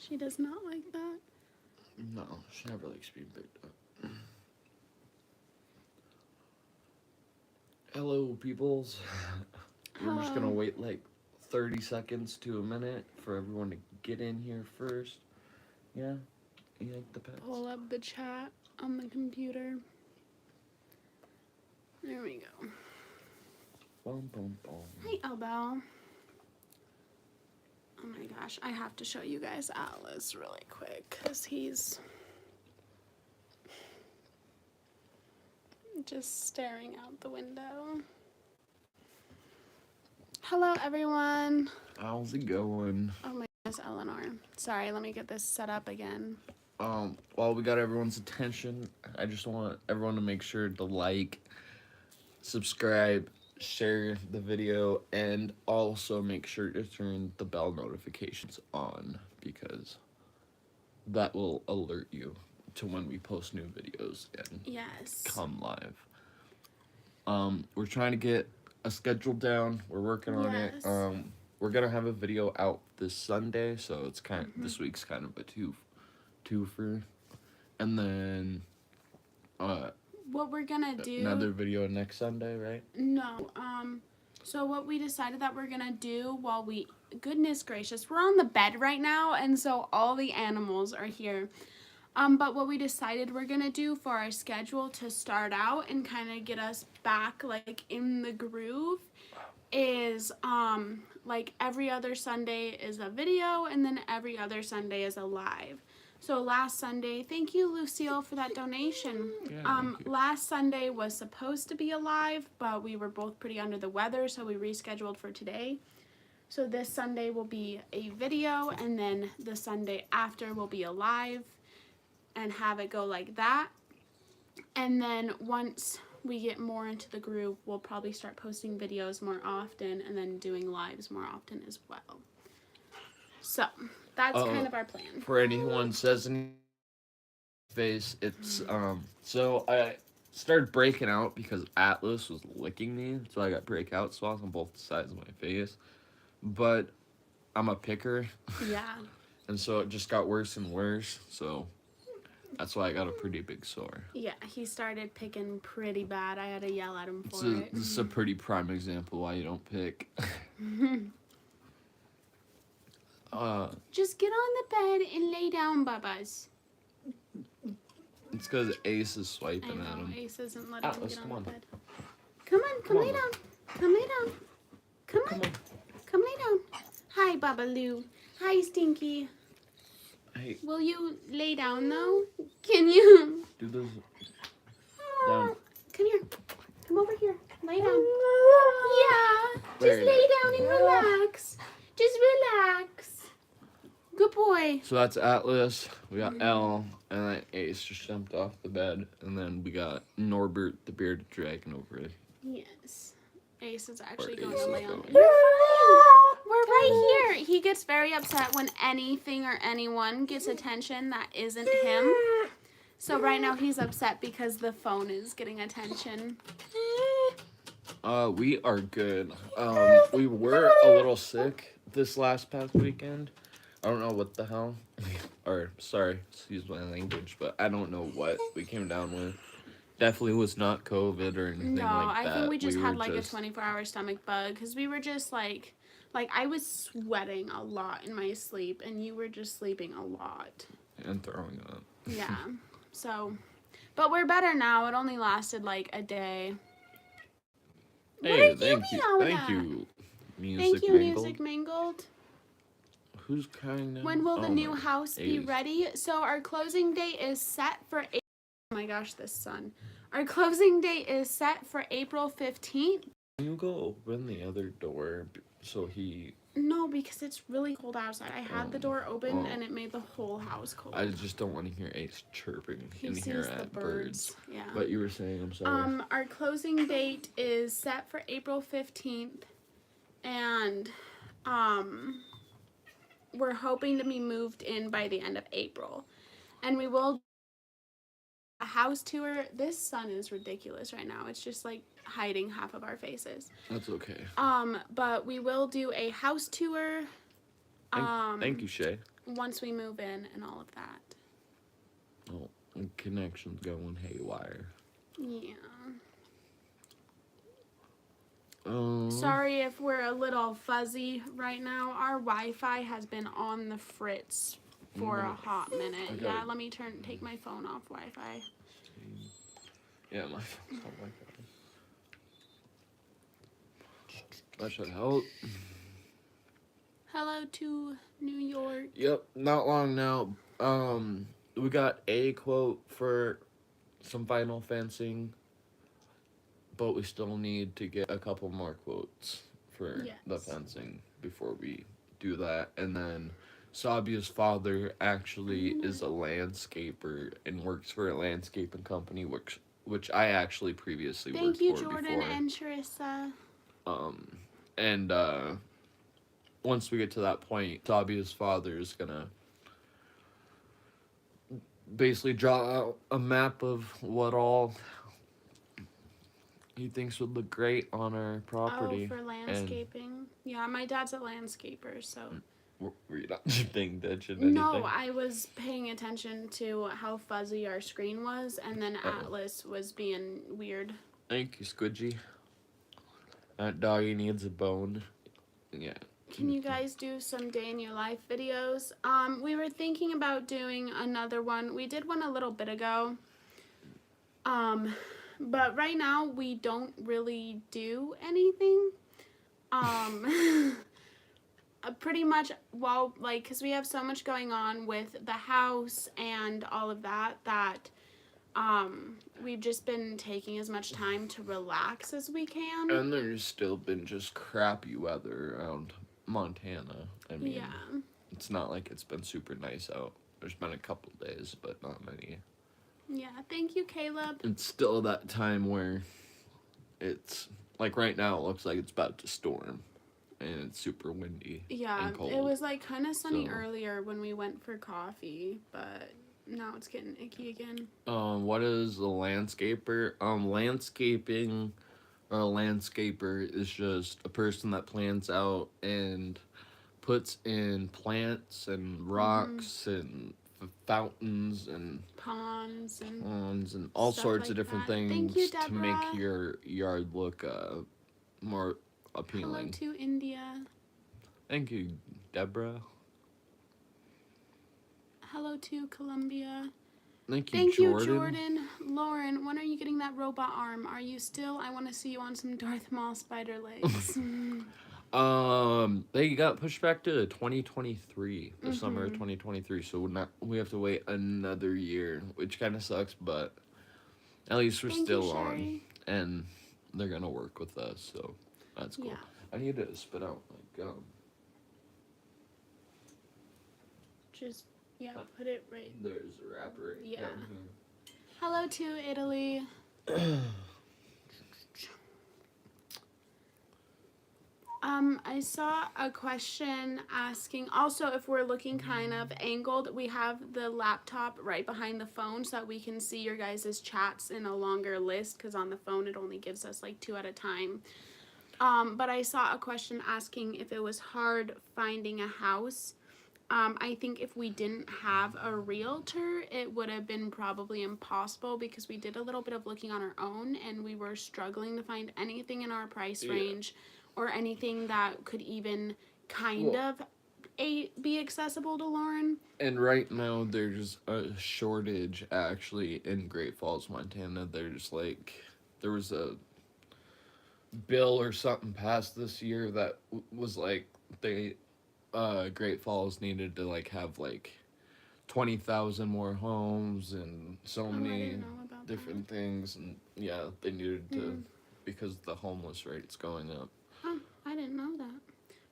She does not like that. No, she never likes being picked up. Hello, peoples. We're just gonna wait like 30 seconds to a minute for everyone to get in here first. Yeah? You like the pets? Pull up the chat on the computer. There we go. Boom, boom, boom. Hi, Elbow. Oh my gosh, I have to show you guys Atlas really quick because he's just staring out the window. Hello, everyone. How's it going? Oh my goodness, Eleanor. Sorry, let me get this set up again. While we got everyone's attention, I just want everyone to make sure to like, subscribe, share the video, and also make sure to turn the bell notifications on because that will alert you to when we post new videos and Yes. come live. We're trying to get a schedule down. We're working on it. We're gonna have a video out this Sunday, so it's kind of this week's kind of a twofer, and then what we're gonna do, another video next Sunday, right? No, so what we decided that we're gonna do while goodness gracious, we're on the bed right now, and so all the animals are here. But what we decided we're gonna do for our schedule to start out and kind of get us back like in the groove is like every other Sunday is a video and then every other Sunday is a live. So last Sunday, thank you, Lucille, for that donation. Yeah, last Sunday was supposed to be a live, but we were both pretty under the weather, so we rescheduled for today. So this Sunday will be a video, and then the Sunday after will be a live, and have it go like that. And then once we get more into the groove, we'll probably start posting videos more often, and then doing lives more often as well. So that's kind of our plan. For anyone says any face, it's so I started breaking out because Atlas was licking me, so I got breakout spots on both sides of my face. But I'm a picker. Yeah. And so it just got worse and worse, so that's why I got a pretty big sore. Yeah, he started picking pretty bad. I had to yell at him for it. This is a pretty prime example why you don't pick. Just get on the bed and lay down, Bubba's. It's because Ace is swiping I know, at him. Ace isn't letting him get on the bed. Come lay down. Come lay down. Come lay down. Hi, Bubba Lou. Hi, Stinky. Hey. Will you lay down, though? Can you? Do this. Down. Come here. Come over here. Lay down. Yeah. Just lay down and relax. Just relax. Good boy. So that's Atlas. We got Elle, and then Ace just jumped off the bed, and then we got Norbert, the bearded dragon, over it. Yes. Ace is actually going Ace to is lay on going. me. We're right here. He gets very upset when anything or anyone gets attention that isn't him. So right now he's upset because the phone is getting attention. We are good. We were a little sick this past weekend. I don't know what the hell, or sorry, excuse my language, but I don't know what we came down with. Definitely was not COVID or anything like that. No, I think we just had like a 24-hour stomach bug because we were just like I was sweating a lot in my sleep and you were just sleeping a lot. And throwing up. Yeah, so, but we're better now. It only lasted like a day. Hey, thank you, Music Mangled. Who's crying now? When will the new house be ready? So our closing date is set for oh my gosh, this sun. Our closing date is set for April 15th. Can you go open the other door so he... No, because it's really cold outside. I had the door open and it made the whole house cold. I just don't want to hear Ace chirping and hear at birds. Yeah. But you were saying, I'm sorry. Our closing date is set for April 15th. And we're hoping to be moved in by the end of April. And we will a house tour. This sun is ridiculous right now. It's just like hiding half of our faces. That's okay. But we will do a house tour. Thank you, Shay. once we move in and all of that. Oh, the connection's going haywire. Yeah. Sorry Sorry if we're a little fuzzy right now. Our Wi-Fi has been on the fritz for a hot minute. Okay. Yeah, let me take my phone off Wi-Fi. Yeah, my phone's on Wi-Fi. That should help. Hello to New York. Yep, not long now. We got a quote for some Final Fencing, but we still need to get a couple more quotes for the Yes. fencing before we do that. And then Sabia's father actually is a landscaper and works for a landscaping company, which I actually previously Thank worked you, for Jordan before. and Charissa. And once we get to that point, Sabia's father is gonna basically draw out a map of what all he thinks would look great on our property. Oh, for landscaping. Yeah, my dad's a landscaper, so. Were you not paying attention to anything? No, I was paying attention to how fuzzy our screen was, and then Atlas was being weird. Thank you, Squidgy. That doggy needs a bone. Yeah. Can you guys do some day in your life videos? We were thinking about doing another one. We did one a little bit ago. But right now we don't really do anything. Pretty much because we have so much going on with the house and all of that, we've just been taking as much time to relax as we can. And there's still been just crappy weather around Montana. I mean, Yeah. it's not like it's been super nice out. There's been a couple days, but not many. Yeah, thank you, Caleb. It's still that time where it's, like right now, it looks like it's about to storm. And it's super windy. Yeah, and cold. it was like kind of sunny So- earlier when we went for coffee, but now it's getting icky again. What is a landscaper? Landscaping or a landscaper is just a person that plans out and puts in plants and rocks and fountains and Ponds and ponds and all stuff sorts like of different that. things Thank you, to make Deborah. your yard look more hello appealing. to India. Thank you, Deborah. Hello to Colombia. Thank you, Thank Jordan. you, Jordan. Lauren, when are you getting that robot arm? Are you still? I want to see you on some Darth Maul spider legs. They got pushed back to 2023, the summer of 2023. So we have to wait another year, which kind of sucks. But at least we're Thank still you, on, Sherry. and they're gonna work with us. So that's cool. Yeah. I need to spit out my gum. Just put it right. There's a wrapper right Yeah. down here. Hello to Italy. I saw a question asking also if we're looking kind of angled. We have the laptop right behind the phone so that we can see your guys' chats in a longer list because on the phone it only gives us like 2 at a time. But I saw a question asking if it was hard finding a house. I think if we didn't have a realtor, it would have been probably impossible because we did a little bit of looking on our own and we were struggling to find anything in our price range or anything that could even kind of be accessible to Lauren. And right now there's a shortage actually in Great Falls, Montana. There's like, there was a bill or something passed this year that was like Great Falls needed to like have like 20,000 more homes and so I many didn't know about different things, and yeah, they needed to because the homeless rate's going up Oh, I didn't know that.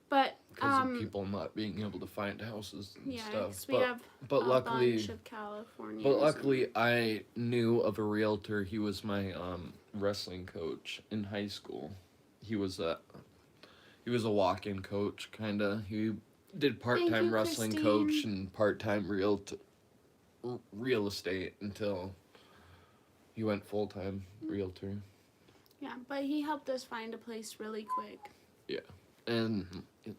But because of people not being able to find houses and yeah, stuff. 'cause we have but a luckily, bunch of Californians. but luckily, I knew of a realtor. He was my wrestling coach in high school. He was a walk-in coach, kinda. He did part-time you, wrestling Christine. coach and part-time real estate until he went full-time realtor. Yeah, but he helped us find a place really quick. Yeah. And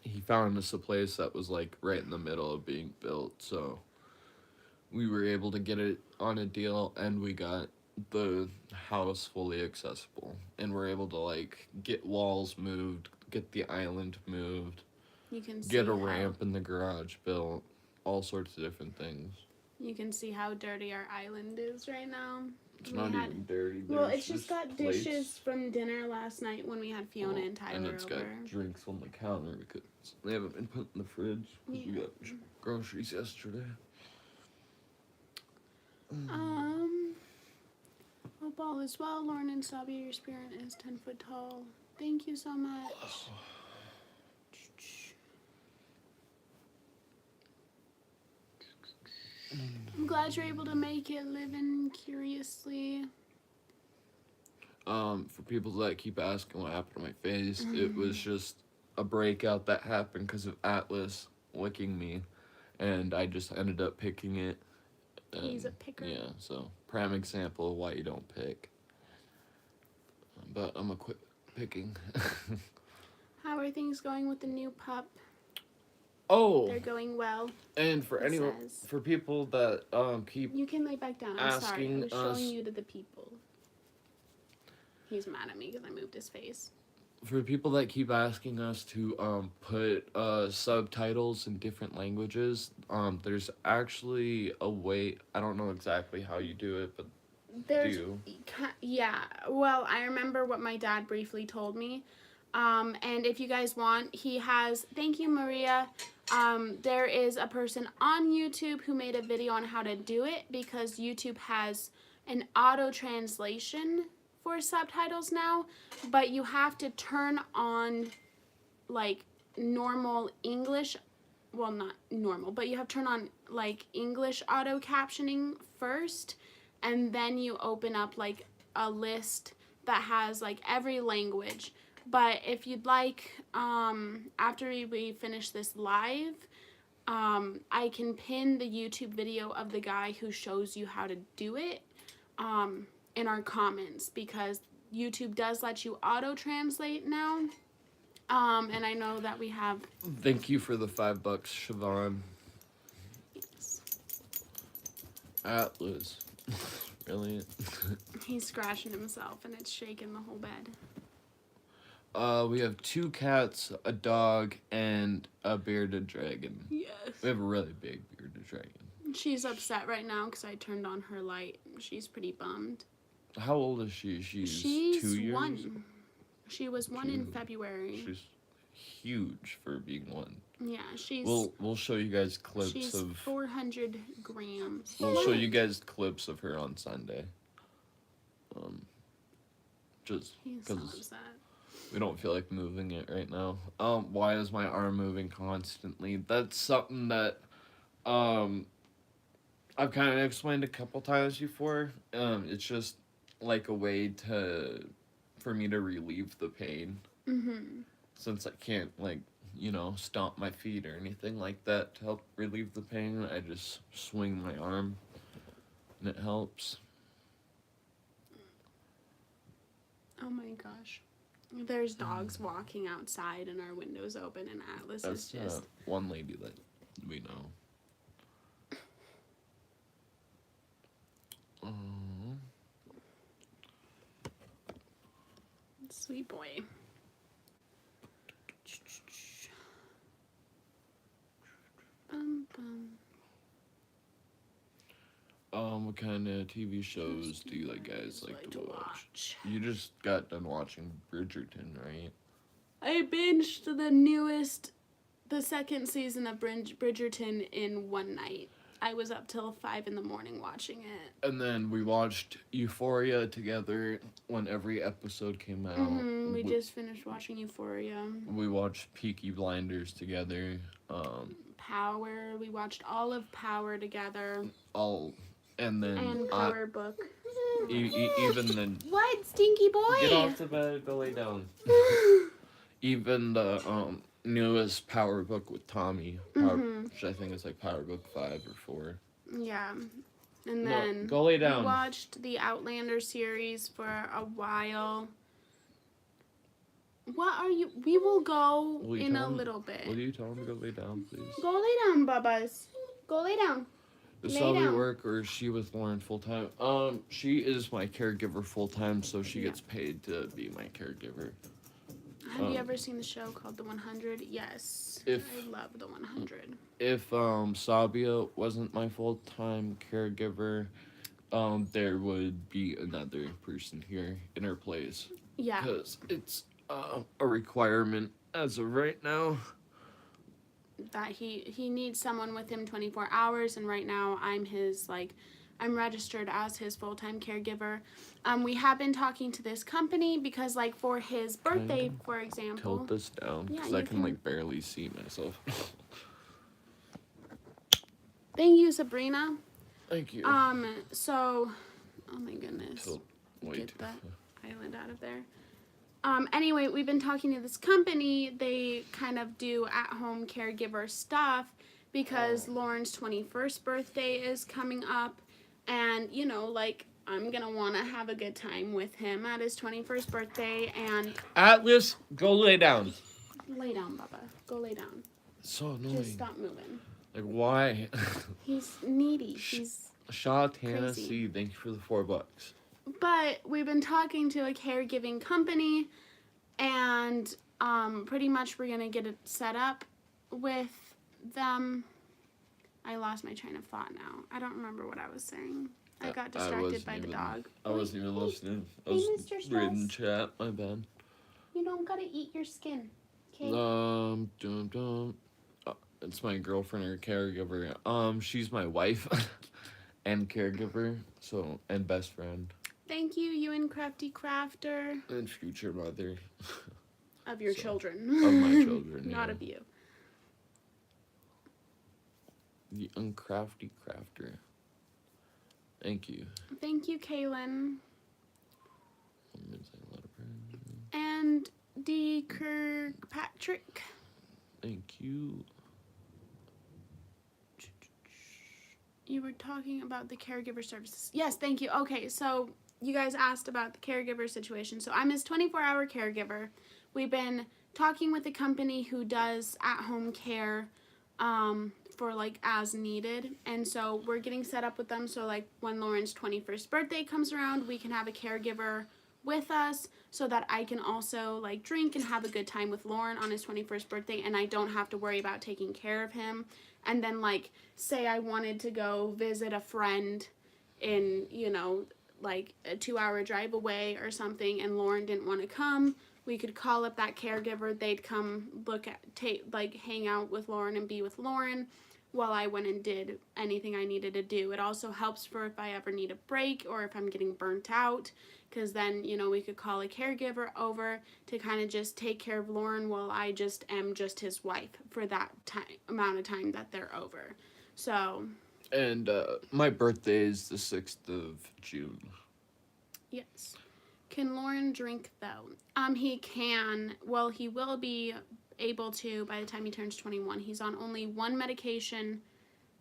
he found us a place that was like right in the middle of being built, so we were able to get it on a deal, and we got the house fully accessible, and we're able to like get walls moved, get the island moved, You can see get a how, ramp in the garage built, all sorts of different things. You can see how dirty our island is right now. It's We not had- even dirty. Well, There's it's just got plates. dishes from dinner last night when we had Fiona and Tyler And it's over. got drinks on the counter because they haven't been put in the fridge. 'Cause we got groceries yesterday. Hope all is well. Lauren and Sabi, your spirit is 10 foot tall. Thank you so much. I'm glad you're able to make it living curiously. For people that keep asking what happened to my face, it was just a breakout that happened because of Atlas licking me, and I just ended up picking it. He's a picker. Yeah, so prime example of why you don't pick. But I'm gonna quit picking. How are things going with the new pup? Oh, They're going well. and for it anyone, says. for people that keep You can lay back down. I'm sorry. I asking was us- showing you to the people. He's mad at me because I moved his face. For people that keep asking us to put subtitles in different languages, there's actually a way. I don't know exactly how you do it, but There's, do. yeah. Well, I remember what my dad briefly told me. And if you guys want, he has. Thank you, Maria. There is a person on YouTube who made a video on how to do it because YouTube has an auto translation for subtitles now, but you have to turn on like normal English. Well, not normal, but you have to turn on like English auto captioning first, and then you open up like a list that has like every language. But if you'd like, after we finish this live, I can pin the YouTube video of the guy who shows you how to do it in our comments, because YouTube does let you auto translate now. And I know that we have. Thank you for the $5, Siobhan. Yes. Atlas. Brilliant. He's scratching himself and it's shaking the whole bed. We have 2 cats, a dog, and a bearded dragon. Yes. We have a really big bearded dragon. She's upset right now because I turned on her light. She's pretty bummed. How old is she? She's 2 years? 1. She was 1 in 2. February. She's huge for being 1. Yeah, she's. We'll show you guys clips she's of. 400 grams. We'll show you guys clips of her on Sunday. Just He's so because upset. we don't feel like moving it right now. Why is my arm moving constantly? That's something that I've kind of explained a couple times before. It's just like a way for me to relieve the pain. Mm-hmm. Since I can't stomp my feet or anything like that to help relieve the pain, I just swing my arm and it helps. Oh my gosh. There's dogs walking outside and our window's open and Atlas That's is just. one lady that we know. Sweet boy. Bum, bum. What kind of TV shows do you guys like to watch? You just got done watching Bridgerton, right? I binged the second season of Bridgerton in one night. I was up till 5 in the morning watching it. And then we watched Euphoria together when every episode came out. We just finished watching Euphoria. We watched Peaky Blinders together. Power. We watched all of Power together. And then And Power Book. even then. What, stinky boy? Get off the bed. Go lay down. Even the newest Power Book with Tommy, which I think is like Power Book 5 or 4. Yeah. And then go lay down. we watched the Outlander series for a while. What are you? We will go Will you in tell a him- little bit. Will you tell him to go lay down, please? Go lay down, Bubbas. Go lay down. Does Lay Salvi down. work, or is she with Lauren full time? She is my caregiver full time, so she gets paid to be my caregiver. Have you ever seen the show called The 100? Yes. If- I love The 100. If Sabia wasn't my full time caregiver, there would be another person here in her place. Yeah. Because it's a requirement as of right now. That he needs someone with him 24 hours, and right now I'm registered as his full-time caregiver. We have been talking to this company because, like, for his birthday, for example. Tilt this down because Yeah, I you can like barely see myself. Thank you, Sabrina. Thank you. So, oh my goodness. Tilt way Get too that island out of there. Anyway, we've been talking to this company. They kind of do at-home caregiver stuff because Lauren's 21st birthday is coming up. And, you know, like, I'm going to want to have a good time with him at his 21st birthday. And Atlas, go lay down. lay down, Bubba. Go lay down. So annoying. Just stop moving. Like, why? He's needy. He's... Shaw Tana Crazy. C, thank you for the $4. But we've been talking to a caregiving company, and pretty much we're going to get it set up with them. I lost my train of thought now. I don't remember what I was saying. I got distracted by the dog. I wasn't even listening. I Hey, was Mr. reading Strauss. chat. My bad. You don't got to eat your skin. Okay? It's my girlfriend or caregiver. She's my wife and caregiver, so, and best friend. Thank you, you and Crafty Crafter. And future mother. Of your So, children. Of my children, Not yeah. of you. The uncrafty crafter. Thank you. Thank you, Kaylin. And D. Kirkpatrick. Thank you. You were talking about the Caregiver Services. Yes, thank you. Okay, so you guys asked about the caregiver situation. So I'm his 24-hour caregiver. We've been talking with a company who does at-home care for, like, as needed. And so we're getting set up with them so, like, when Lauren's 21st birthday comes around, we can have a caregiver with us so that I can also, like, drink and have a good time with Lauren on his 21st birthday, and I don't have to worry about taking care of him. And then, like, say I wanted to go visit a friend in, you know, like a 2-hour drive away or something, and Lauren didn't want to come, we could call up that caregiver. They'd come hang out with Lauren and be with Lauren while I went and did anything I needed to do. It also helps for if I ever need a break or if I'm getting burnt out, because then, you know, we could call a caregiver over to kind of just take care of Lauren while I just am just his wife for that amount of time that they're over. So. And my birthday is the 6th of June. Yes. Can Lauren drink, though? He can. Well, he will be able to by the time he turns 21. He's on only one medication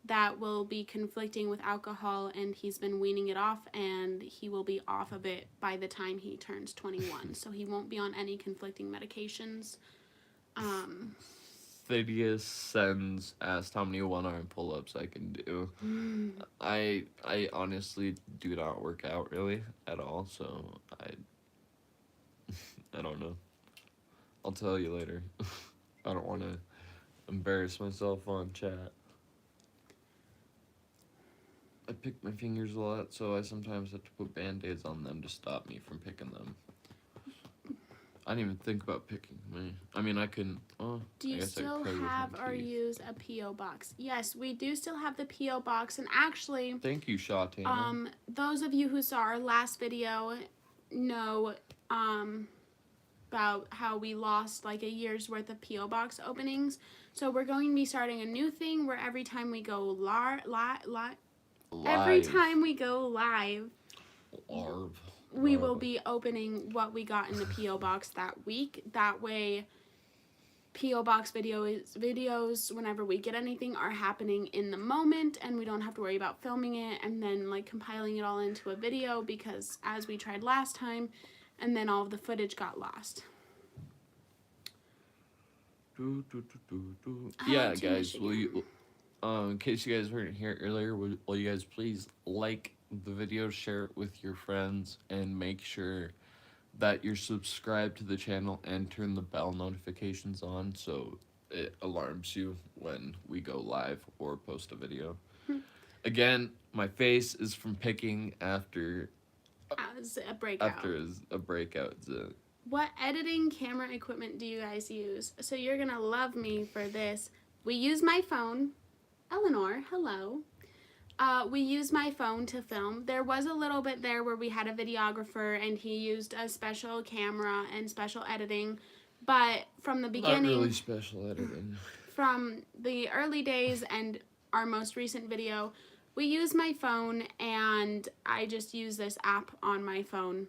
that will be conflicting with alcohol, and he's been weaning it off, and he will be off of it by the time he turns 21. So he won't be on any conflicting medications. Phidias Sens asked how many one-arm pull-ups I can do. I honestly do not work out really at all, so I don't know. I'll tell you later. I don't want to embarrass myself on chat. I pick my fingers a lot, so I sometimes have to put band-aids on them to stop me from picking them. I didn't even think about picking me. I mean, I couldn't. Oh, Do you still have or use a P.O. box? Yes, we do still have the P.O. box, and actually, thank you, Shawtana. those of you who saw our last video know about how we lost like a year's worth of P.O. box openings. So we're going to be starting a new thing where every time we go live, we will be opening what we got in the P.O. box that week. That way, P.O. box videos, whenever we get anything, are happening in the moment, and we don't have to worry about filming it and then like compiling it all into a video, because as we tried last time, and then all of the footage got lost. Yeah, like to guys, will Michigan. you, in case you guys weren't here earlier, will you guys please like the video, share it with your friends, and make sure that you're subscribed to the channel and turn the bell notifications on so it alarms you when we go live or post a video. Again, my face is from picking after As a breakout. a breakout. What editing camera equipment do you guys use? So you're gonna love me for this. We use my phone. Eleanor, hello. We use my phone to film. There was a little bit there where we had a videographer and he used a special camera and special editing, but from the beginning, Not really special editing. from the early days and our most recent video, we use my phone, and I just use this app on my phone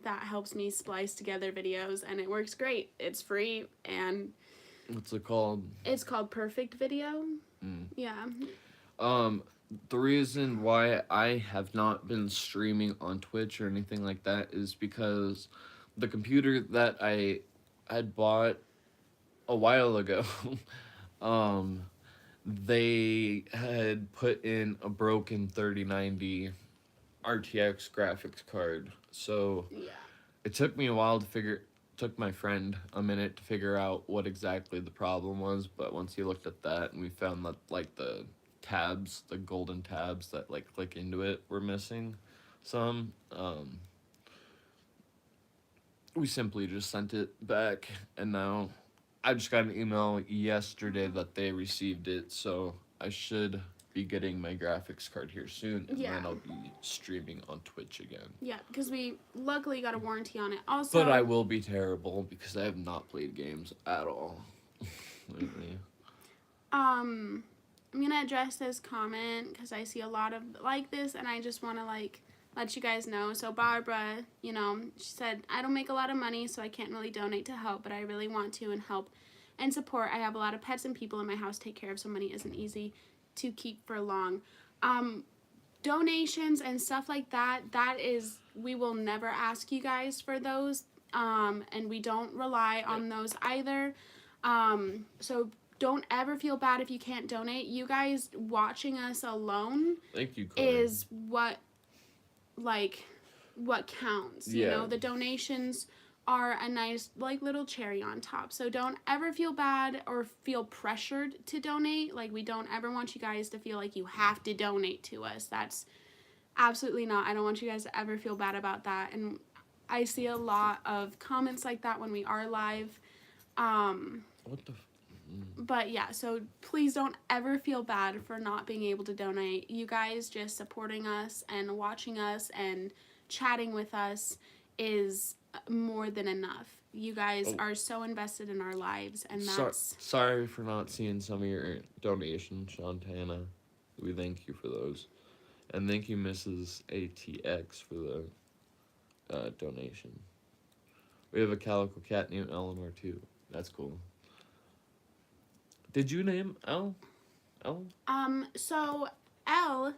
that helps me splice together videos, and it works great. It's free, and What's it called? it's called Perfect Video. Yeah. The reason why I have not been streaming on Twitch or anything like that is because the computer that I had bought a while ago, they had put in a broken 3090 RTX graphics card. So Yeah. it took me a while to took my friend a minute to figure out what exactly the problem was, but once he looked at that and we found that like the tabs, the golden tabs that like click into it were missing some, we simply just sent it back, and now I just got an email yesterday that they received it, so I should be getting my graphics card here soon, and Yeah. then I'll be streaming on Twitch again. Yeah, because we luckily got a warranty on it. Also, But I will be terrible because I have not played games at all lately. I'm gonna address this comment because I see a lot of like this, and I just want to like let you guys know. So Barbara, you know, she said, I don't make a lot of money, so I can't really donate to help, but I really want to and help and support. I have a lot of pets and people in my house to take care of, so money isn't easy to keep for long. Donations and stuff like that, we will never ask you guys for those, and we don't rely on those either. So don't ever feel bad if you can't donate. You guys watching us alone Thank you, Corey. is what counts. You know, the donations are a nice like little cherry on top. So don't ever feel bad or feel pressured to donate. Like, we don't ever want you guys to feel like you have to donate to us. That's absolutely not. I don't want you guys to ever feel bad about that. And I see a lot of comments like that when we are live. What the But yeah, so please don't ever feel bad for not being able to donate. You guys just supporting us and watching us and chatting with us is more than enough. You guys are so invested in our lives, and that's... Sorry for not seeing some of your donations, Shantana. We thank you for those. And thank you, Mrs. ATX, for the donation. We have a calico cat named Eleanor, too. That's cool. Did you name Elle? So Elle,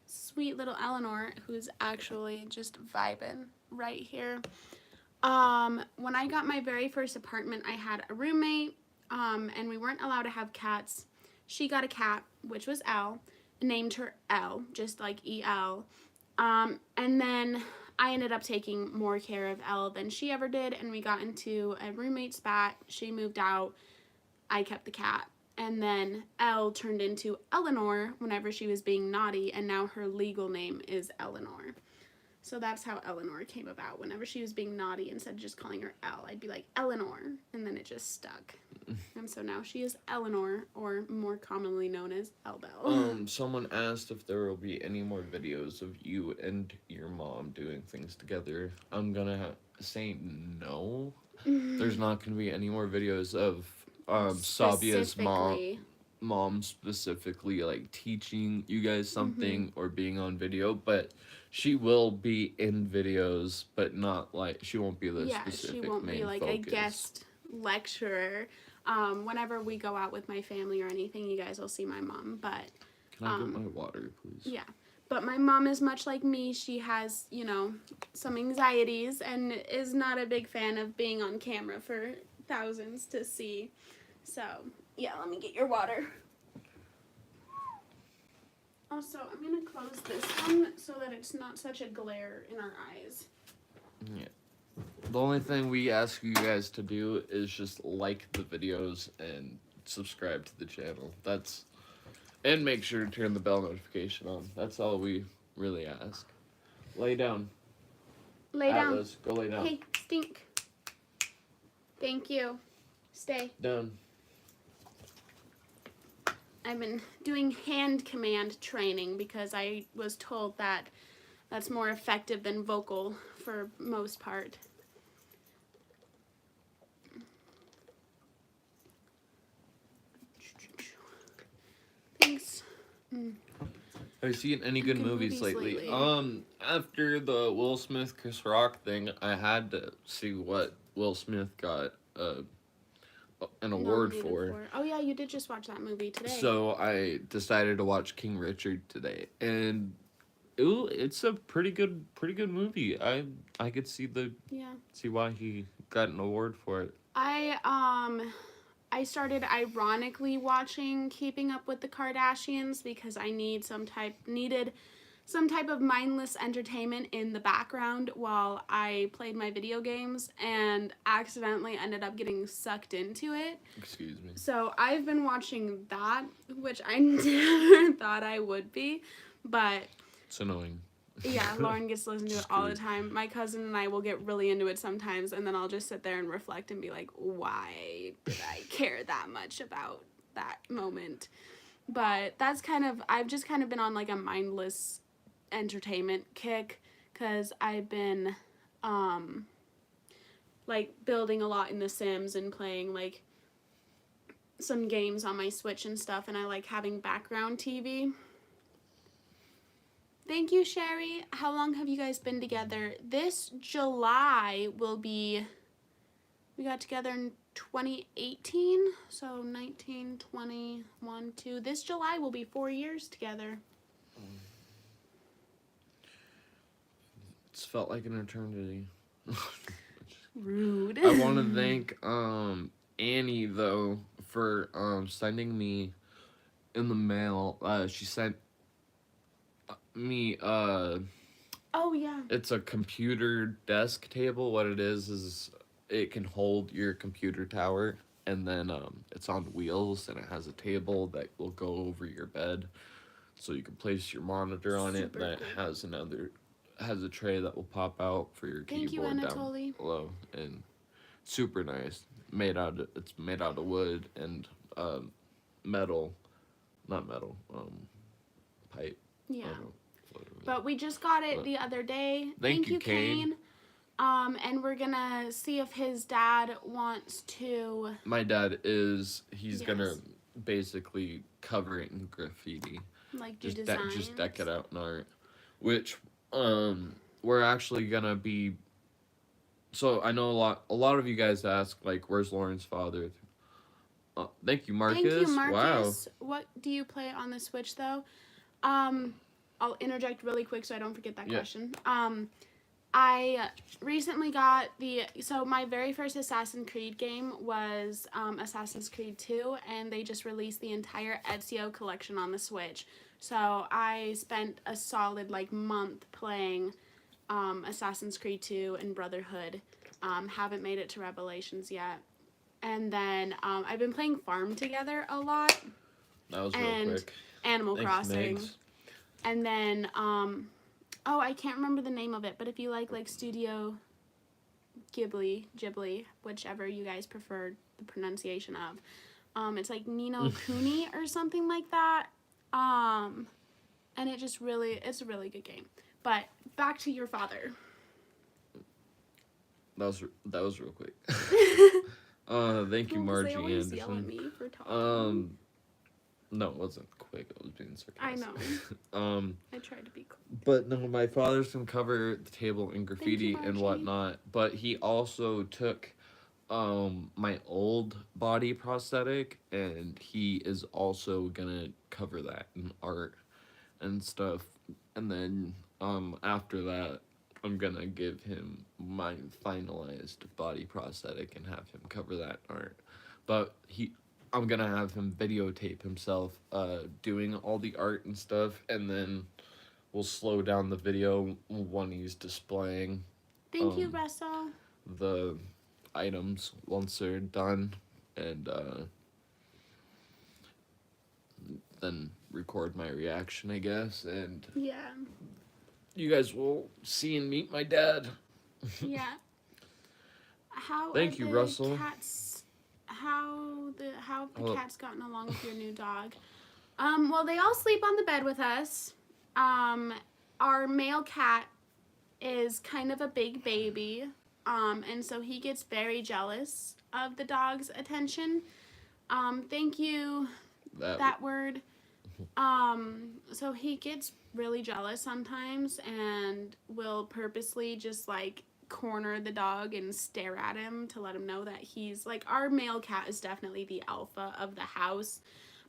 sweet little Eleanor, who's actually just vibing right here. When I got my very first apartment, I had a roommate, and we weren't allowed to have cats. She got a cat, which was Elle, named her Elle, just like E-L. And then I ended up taking more care of Elle than she ever did, and we got into a roommate spat. She moved out. I kept the cat. And then Elle turned into Eleanor whenever she was being naughty, and now her legal name is Eleanor. So that's how Eleanor came about. Whenever she was being naughty, instead of just calling her Elle, I'd be like, Eleanor, and then it just stuck. And so now she is Eleanor, or more commonly known as Elbel. Someone asked if there will be any more videos of you and your mom doing things together. I'm gonna say no. There's not gonna be any more videos of Sabia's mom specifically, like teaching you guys something or being on video, but she will be in videos, but not like, she won't be the specific she won't main be like focus. a guest lecturer. Whenever we go out with my family or anything, you guys will see my mom, but Can I get my water, please? yeah. But my mom is much like me. She has, you know, some anxieties and is not a big fan of being on camera for thousands to see. So, yeah, let me get your water. Also, I'm going to close this one so that it's not such a glare in our eyes. Yeah. The only thing we ask you guys to do is just like the videos and subscribe to the channel. And make sure to turn the bell notification on. That's all we really ask. Lay down. Lay down. Atlas, go lay down. Hey, Stink. Thank you. Stay. Down. I've been doing hand command training because I was told that that's more effective than vocal for most part. Thanks. Have you seen any good movies lately? After the Will Smith Chris Rock thing, I had to see what Will Smith got an award Nominated for. Oh yeah, you did just watch that movie today. So I decided to watch King Richard today, and it's a pretty good movie. I could see why he got an award for it. I started ironically watching Keeping Up with the Kardashians because I needed some type of mindless entertainment in the background while I played my video games, and accidentally ended up getting sucked into it. Excuse me. So I've been watching that, which I never thought I would be, but it's annoying. Yeah, Lauren gets to listen to it all the time. My cousin and I will get really into it sometimes, and then I'll just sit there and reflect and be like, why did I care that much about that moment? But I've just kind of been on like a mindless entertainment kick, because I've been like building a lot in The Sims and playing like some games on my Switch and stuff, and I like having background TV. Thank you, Sherry. How long have you guys been together? This July we got together in 2018, so 19, 20, 1, 2. This July will be 4 years together. It's felt like an eternity. Rude. I want to thank Annie, though, for sending me in the mail. She sent me oh yeah, it's a computer desk table. What it is it can hold your computer tower, and then it's on wheels, and it has a table that will go over your bed, so you can place your monitor on it. Then it has a tray that will pop out for your keyboard down below, and super nice. It's made out of wood and metal, not metal, pipe. Yeah. But we just got it the other day. Thank you, Kane. And we're gonna see if his dad wants to. My dad he's gonna basically cover it in graffiti. Like do designs. Just deck it out in art. Which we're actually gonna be. So I know a lot of you guys ask, like, where's Lauren's father? Thank you, Marcus. Thank you, Marcus. Wow. What do you play on the Switch though? I'll interject really quick so I don't forget that question. I recently got so my very first Assassin's Creed game was Assassin's Creed 2, and they just released the entire Ezio collection on the Switch. So I spent a solid like month playing Assassin's Creed 2 and Brotherhood. Haven't made it to Revelations yet. And then I've been playing Farm Together a lot. That was real quick. Animal Crossing. Megs. And then, I can't remember the name of it, but if you like Studio Ghibli, whichever you guys prefer the pronunciation of, it's like Nino Kuni or something like that. And it's a really good game. But back to your father. That was real quick. Thank you, Margie they always Anderson. Yell at me for talking. No, it wasn't quick. It was being sarcastic. I know. I tried to be cool. But no, my father's gonna cover the table in graffiti and whatnot. But he also took my old body prosthetic, and he is also gonna cover that in art and stuff. And then after that, I'm gonna give him my finalized body prosthetic and have him cover that in art. But I'm gonna have him videotape himself doing all the art and stuff, and then we'll slow down the video when he's displaying Thank you, Russell. the items once they're done, and then record my reaction, I guess, and Yeah. you guys will see and meet my dad. Yeah. How Thank are you, the Russell. Cats? How have the Hello. cats gotten along with your new dog? Well, they all sleep on the bed with us. Our male cat is kind of a big baby, and so he gets very jealous of the dog's attention. Thank you, that word. So he gets really jealous sometimes and will purposely just like corner the dog and stare at him to let him know that he's like, our male cat is definitely the alpha of the house.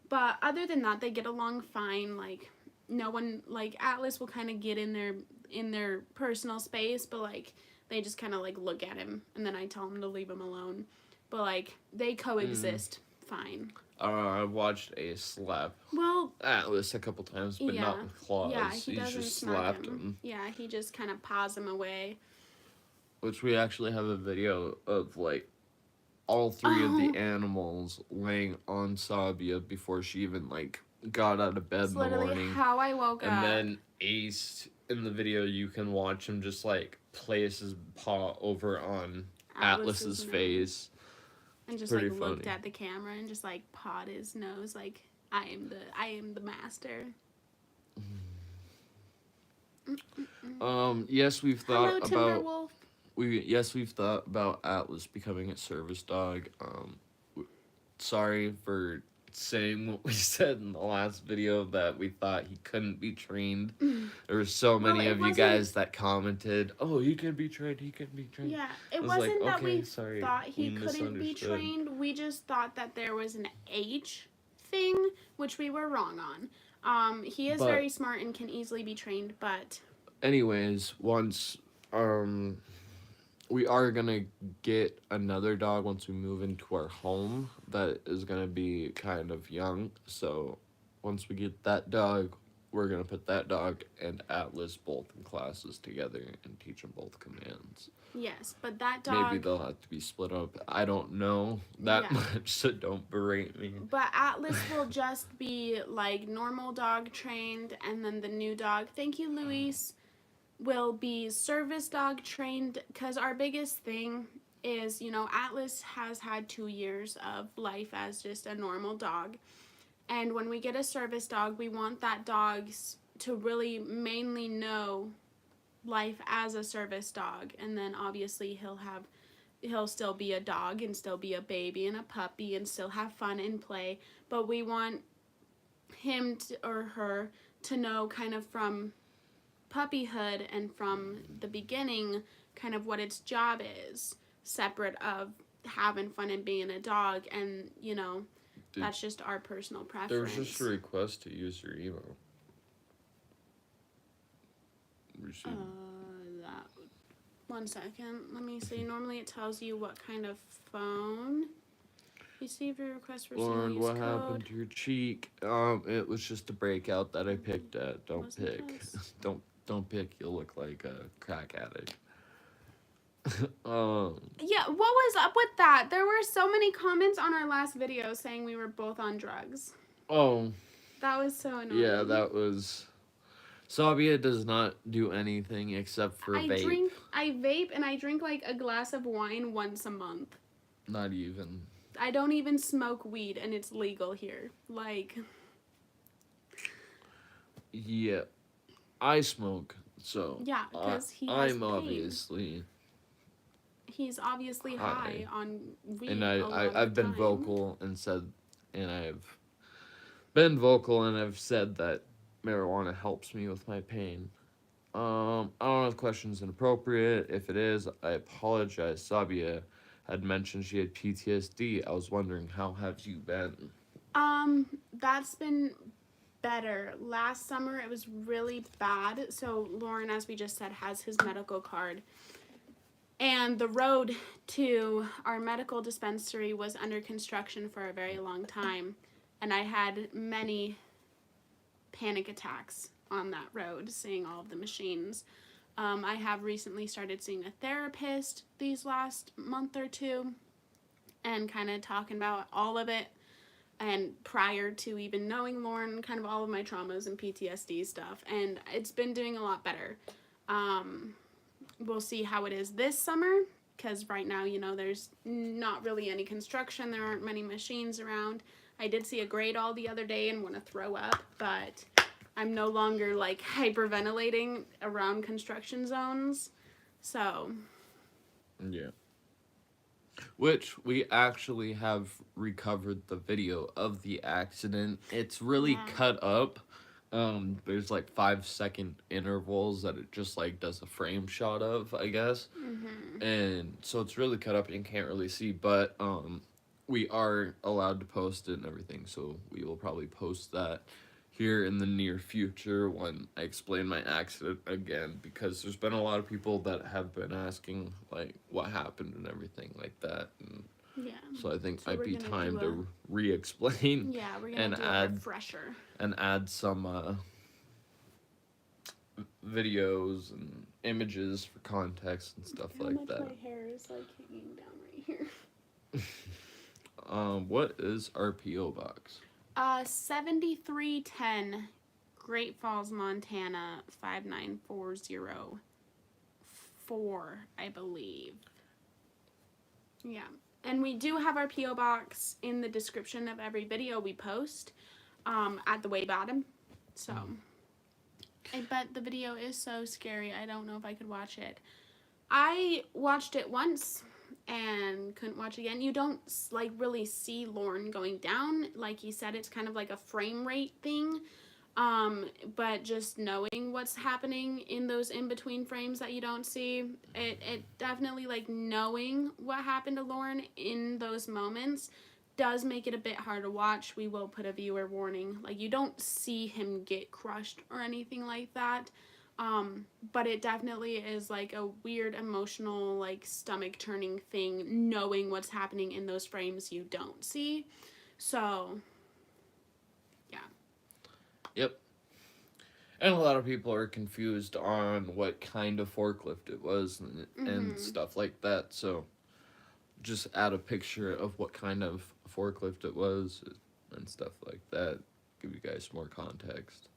But other than that, they get along fine. Like, no one, like, Atlas will kind of get in their personal space, but like they just kind of like look at him, and then I tell him to leave him alone. But like they coexist fine. I watched a slap Well, Atlas a couple times, but not with claws. yeah, he doesn't just smack slapped him. him. Yeah, he just kind of paws him away. Which we actually have a video of, like, all three of the animals laying on Sabia before she even, like, got out of bed It's in the literally morning. how I woke up. And then Ace, in the video, you can watch him just, like, place his paw over on Atlas's face. And just pretty like looked funny. at the camera and just like pawed his nose like I am the master. Yes, we've thought Hello, about Timberwolf. we've thought about Atlas becoming a service dog. Sorry for saying what we said in the last video, that we thought he couldn't be trained. There were so many of you guys that commented, "Oh, he can be trained. He can be trained." Yeah, it was wasn't like, that okay, we sorry, thought he we couldn't be misunderstood. trained. We just thought that there was an age thing, which we were wrong on. He is very smart and can easily be trained, but anyways, once we are gonna get another dog once we move into our home that is gonna be kind of young. So once we get that dog, we're gonna put that dog and Atlas both in classes together and teach them both commands. yes, but that dog, maybe they'll have to be split up. I don't know that much, so don't berate me. But Atlas will just be like normal dog trained, and then the new dog, thank you, Luis, will be service dog trained, because our biggest thing is, you know, Atlas has had 2 years of life as just a normal dog, and when we get a service dog, we want that dog to really mainly know life as a service dog, and then obviously he'll still be a dog and still be a baby and a puppy and still have fun and play, but we want him or her to know kind of from puppyhood and from the beginning kind of what its job is, separate of having fun and being a dog. And you know, that's just our personal preference. There was just a request to use your email. That, 1 second, let me see. Normally it tells you what kind of phone. Receive your request for Lauren, what happened to your cheek? It was just a breakup that I picked at. Don't pick. Don't pick. You'll look like a crack addict. Yeah, what was up with that? There were so many comments on our last video saying we were both on drugs. Oh. That was so annoying. Yeah, that was... Sabia does not do anything except for vape. I vape and I drink like a glass of wine once a month. Not even. I don't even smoke weed, and it's legal here. Like... Yeah. I smoke, so... Yeah, because I'm obviously... He's obviously high on weed. And I've been vocal and said... And I've been vocal and I've said that marijuana helps me with my pain. I don't know if the question's inappropriate. If it is, I apologize. Sabia had mentioned she had PTSD. I was wondering, how have you been? That's been better. Last summer it was really bad. So Lauren, as we just said, has his medical card. And the road to our medical dispensary was under construction for a very long time. And I had many panic attacks on that road, seeing all of the machines. I have recently started seeing a therapist these last month or two and kind of talking about all of it. And prior to even knowing Lauren, kind of all of my traumas and PTSD stuff. And it's been doing a lot better. We'll see how it is this summer, because right now, you know, there's not really any construction. There aren't many machines around. I did see a great all the other day and want to throw up, but I'm no longer like hyperventilating around construction zones. So, Yeah. Which we actually have recovered the video of the accident. It's really cut up. There's like 5-second intervals that it just like does a frame shot of, I guess. And so it's really cut up and you can't really see, but we are allowed to post it and everything, so we will probably post that here in the near future when I explain my accident again, because there's been a lot of people that have been asking like what happened and everything like that, and yeah. so I think So might we're be gonna time do to re-explain Yeah, we're going and to do a add refresher. some videos and images for context and stuff like that. My hair is like hanging down right here. What is our P.O. box? 7310 Great Falls, Montana 59404, I believe. Yeah. And we do have our P.O. box in the description of every video we post, at the way bottom. So, but the video is so scary. I don't know if I could watch it. I watched it once and couldn't watch again. You don't like really see Lauren going down. Like he said, it's kind of like a frame rate thing. But just knowing what's happening in those in-between frames that you don't see, it definitely, like, knowing what happened to Lauren in those moments does make it a bit hard to watch. We will put a viewer warning. Like, you don't see him get crushed or anything like that. But it definitely is like a weird emotional, like, stomach turning thing, knowing what's happening in those frames you don't see. So, yeah. Yep. And a lot of people are confused on what kind of forklift it was and stuff like that. So just add a picture of what kind of forklift it was and stuff like that. Give you guys more context.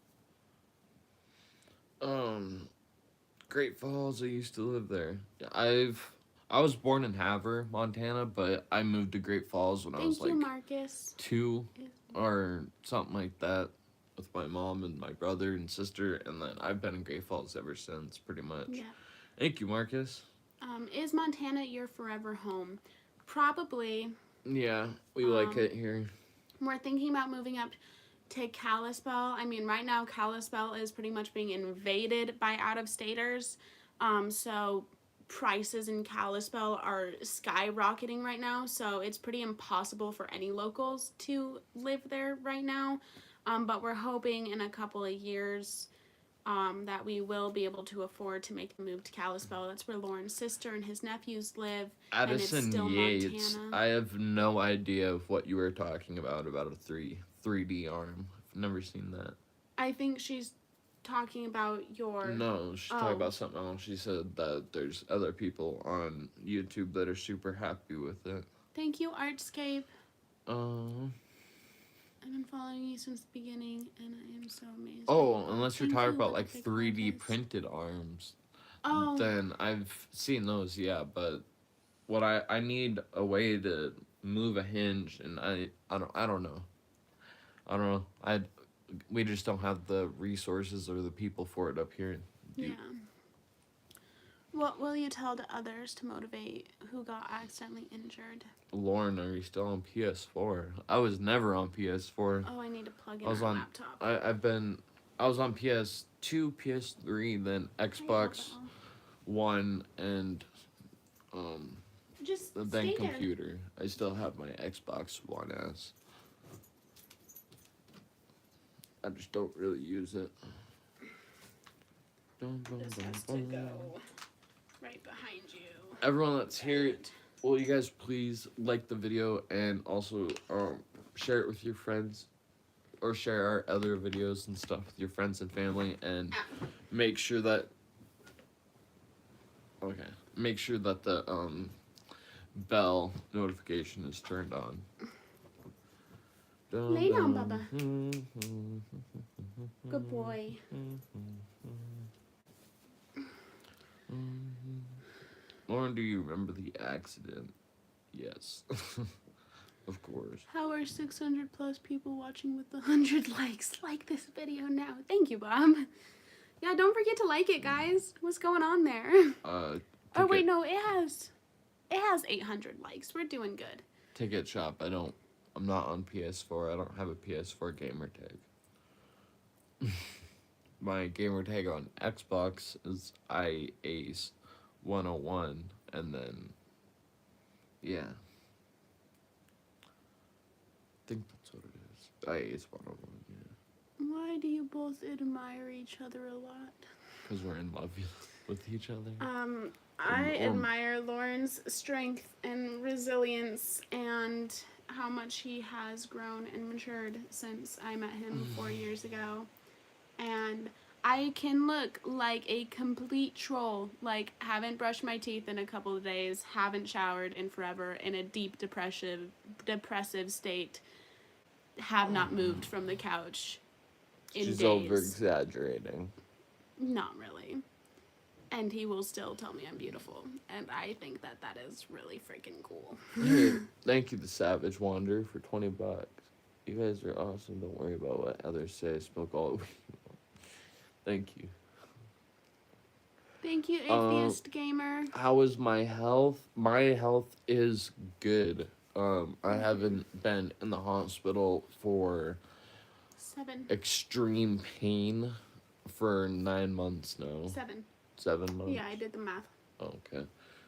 Great Falls, I used to live there. I was born in Havre, Montana, but I moved to Great Falls when I was like Marcus. 2 or something like that, with my mom and my brother and sister, and then I've been in Great Falls ever since, pretty much. Yeah. Thank you, Marcus. Is Montana your forever home? Probably. Yeah, we like it here. We're thinking about moving up to Kalispell. I mean, right now Kalispell is pretty much being invaded by out-of-staters. So prices in Kalispell are skyrocketing right now. So it's pretty impossible for any locals to live there right now. But we're hoping in a couple of years that we will be able to afford to make the move to Kalispell. That's where Lauren's sister and his nephews live. Addison and it's still Yates. Montana. I have no idea of what you were talking about a 3D arm. I've never seen that. I think she's talking about your... No, she's talking about something else. She said that there's other people on YouTube that are super happy with it. Thank you, Artscape. I've been following you since the beginning, and I am so amazed. Oh, unless you're talking about like 3D printed arms. Oh. Then I've seen those, yeah, but what I need a way to move a hinge, and I don't know. We just don't have the resources or the people for it up here. Yeah. What will you tell to others to motivate who got accidentally injured? Lauren, are you still on PS4? I was never on PS4. Oh, I need to plug in I was our on laptop. I was on PS2, PS3, then Xbox One, and Just then stay computer. I still have my Xbox One S. I just don't really use it. This has to go right behind you. everyone that's here, will you guys please like the video and also share it with your friends, or share our other videos and stuff with your friends and family, and make sure that the bell notification is turned on. Lay down, Bubba. Good boy. Lauren, do you remember the accident? Yes. Of course. How are 600 plus people watching with 100 likes? Like this video now. Thank you, Bob. Yeah, don't forget to like it, guys. What's going on there? Oh wait, no, it has 800 likes. We're doing good. Ticket shop. I'm not on PS4. I don't have a PS4 gamer tag. My gamer tag on Xbox is IACE101, and then yeah. I think that's what it is. IACE101, yeah. Why do you both admire each other a lot? Because we're in love with each other. I admire Lauren's strength and resilience and how much he has grown and matured since I met him 4 years ago. And I can look like a complete troll, like haven't brushed my teeth in a couple of days, haven't showered in forever, in a deep depressive state, have not moved from the couch in days. She's over exaggerating. Not really. And he will still tell me I'm beautiful. And I think that is really freaking cool. Hey, thank you, the Savage Wanderer, for $20. You guys are awesome. Don't worry about what others say. Smoke all of you. Thank you. Thank you, Atheist Gamer. How is my health? My health is good. I haven't been in the hospital for 7. extreme pain for 9 months now. 7. 7 months? Yeah, I did the math. Okay.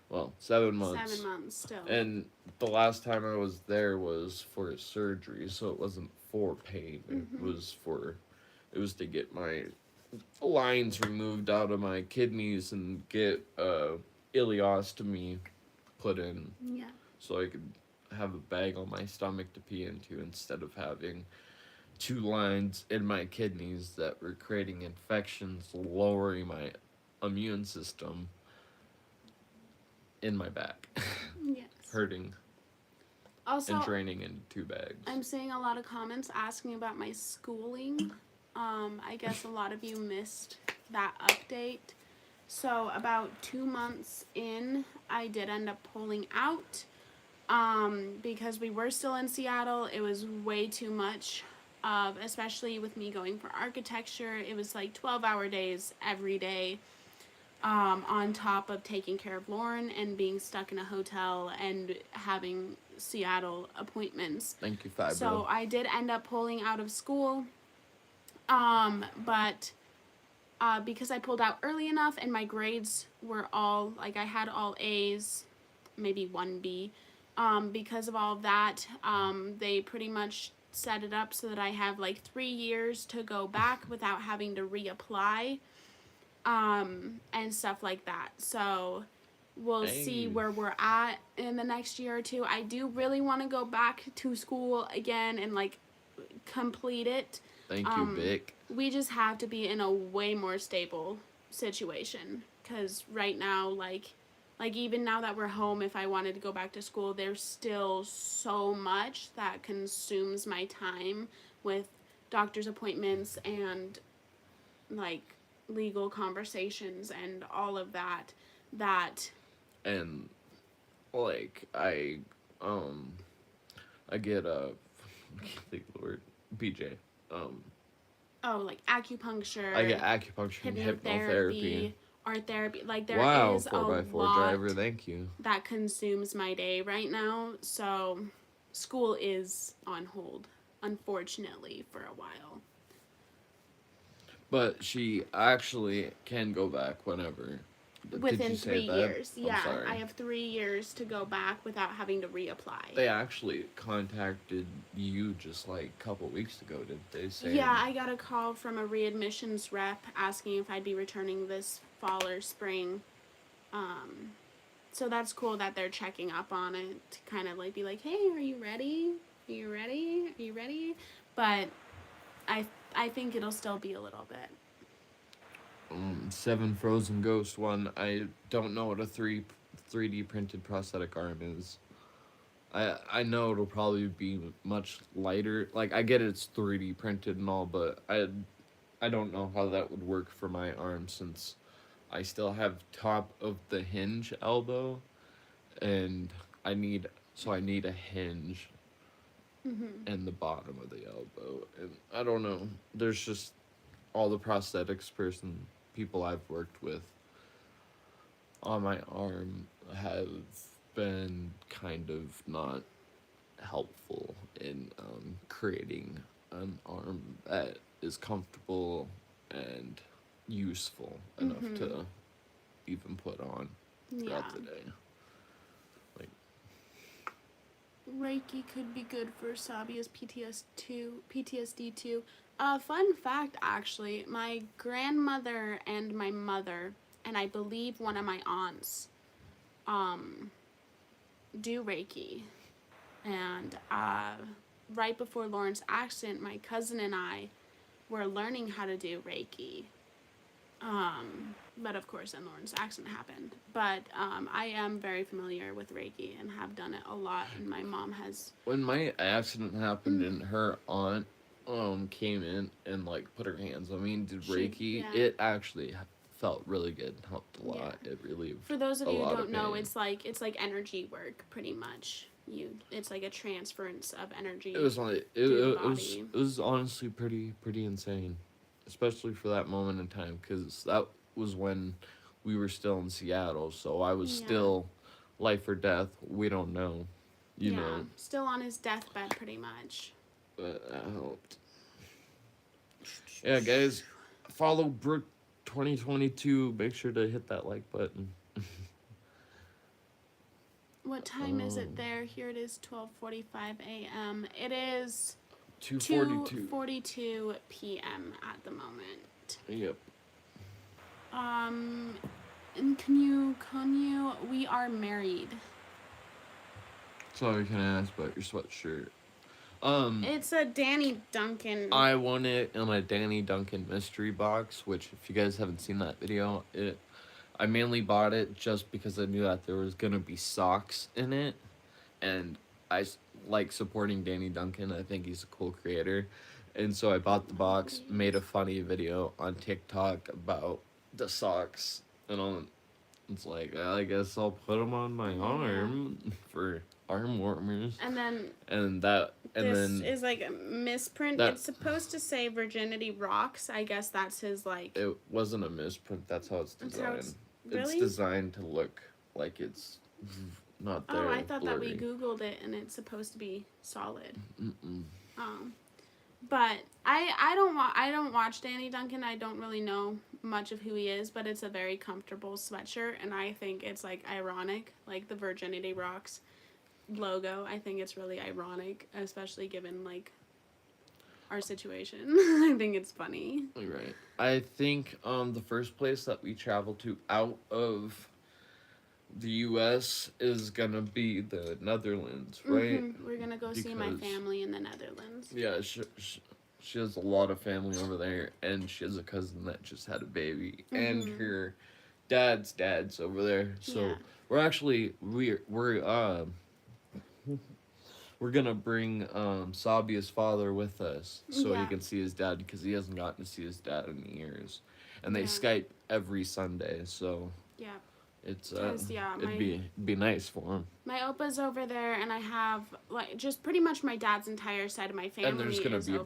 Well, 7 months. 7 months still. And the last time I was there was for surgery, so it wasn't for pain. It was to get my lines removed out of my kidneys and get ileostomy put in. Yeah. So I could have a bag on my stomach to pee into instead of having 2 lines in my kidneys that were creating infections, lowering my immune system in my back. Yes. Hurting. Also, and draining into 2 bags. I'm seeing a lot of comments asking about my schooling. I guess a lot of you missed that update. So about 2 months in, I did end up pulling out because we were still in Seattle. It was way too much, especially with me going for architecture. It was like 12-hour days every day, on top of taking care of Lauren and being stuck in a hotel and having Seattle appointments. Thank you, Fibro. So I did end up pulling out of school. But because I pulled out early enough and my grades were all, like, I had all A's, maybe 1 B, because of all of that, they pretty much set it up so that I have like 3 years to go back without having to reapply, and stuff like that. So we'll see where we're at in the next year or two. I do really want to go back to school again and like complete it. Thank you, Vic. We just have to be in a way more stable situation, because right now, like even now that we're home, if I wanted to go back to school, there's still so much that consumes my time with doctor's appointments and like legal conversations and all of that. And like I get I can't think of the word, BJ. Like acupuncture. I get acupuncture and hypnotherapy. Art therapy. Like there is 4x4 lot driver, thank you. that consumes my day right now. So school is on hold, unfortunately, for a while. But she actually can go back whenever. Within 3 years. I'm Yeah, sorry. I have 3 years to go back without having to reapply. They actually contacted you just like a couple weeks ago, didn't they? Say, yeah, I got a call from a readmissions rep asking if I'd be returning this fall or spring. so that's cool that they're checking up on it to kind of like be like, hey, are you ready? Are you ready? Are you ready? But I think it'll still be a little bit. Seven Frozen Ghost one. I don't know what a 3D printed prosthetic arm is. I know it'll probably be much lighter. Like, I get it's 3D printed and all, but I don't know how that would work for my arm, since I still have top of the hinge elbow, and I need a hinge in the bottom of the elbow, and I don't know. There's just all the prosthetics people I've worked with on my arm have been kind of not helpful in creating an arm that is comfortable and useful enough to even put on throughout the day. Like, Reiki could be good for Sabia's PTSD too. Fun fact, actually, my grandmother and my mother, and I believe one of my aunts, do Reiki. And right before Lauren's accident, my cousin and I were learning how to do Reiki. But of course, then Lauren's accident happened. But I am very familiar with Reiki and have done it a lot. And my mom has. when my accident happened and her aunt came in and like put her hands on me and did Reiki, it actually felt really good, helped a lot. It relieved. For those of you who don't know, it's like energy work, pretty much. It's like a transference of energy. It was like it was honestly pretty insane, especially for that moment in time, because that was when we were still in Seattle, so I was still life or death. We don't know, you know. Still on his deathbed, pretty much. But that helped. Yeah, guys, follow Brooke 2022. Make sure to hit that like button. What time is it there? Here it is, 12:45 a.m. It is 2:42 p.m. at the moment. Yep. And can you? We are married. Sorry, can I ask about your sweatshirt? It's a Danny Duncan. I won it in a Danny Duncan mystery box, which, if you guys haven't seen that video, I mainly bought it just because I knew that there was gonna be socks in it, and I like supporting Danny Duncan. I think he's a cool creator, and so I bought the box, made a funny video on TikTok about the socks, and it's like, I guess I'll put them on my arm for arm warmers. And this is like a misprint. It's supposed to say Virginity Rocks. I guess that's his like. It wasn't a misprint. That's how it's designed. Really? It's designed to look like it's not there. Oh, I thought blurry. that we Googled it and it's supposed to be solid. But I don't watch Danny Duncan. I don't really know much of who he is, but it's a very comfortable sweatshirt, and I think it's like ironic, like the Virginity Rocks logo. I think it's really ironic, especially given like our situation. I think it's funny. Right. I think the first place that we travel to out of the U.S. is gonna be the Netherlands, right? We're gonna go see my family in the Netherlands. Yeah, she has a lot of family over there, and she has a cousin that just had a baby, and her dad's over there. So we're actually we're gonna bring Sabia's father with us so he can see his dad, because he hasn't gotten to see his dad in years, and they Skype every Sunday. So it's it'd be nice for him. My opa's over there, and I have like just pretty much my dad's entire side of my family. And there's gonna be a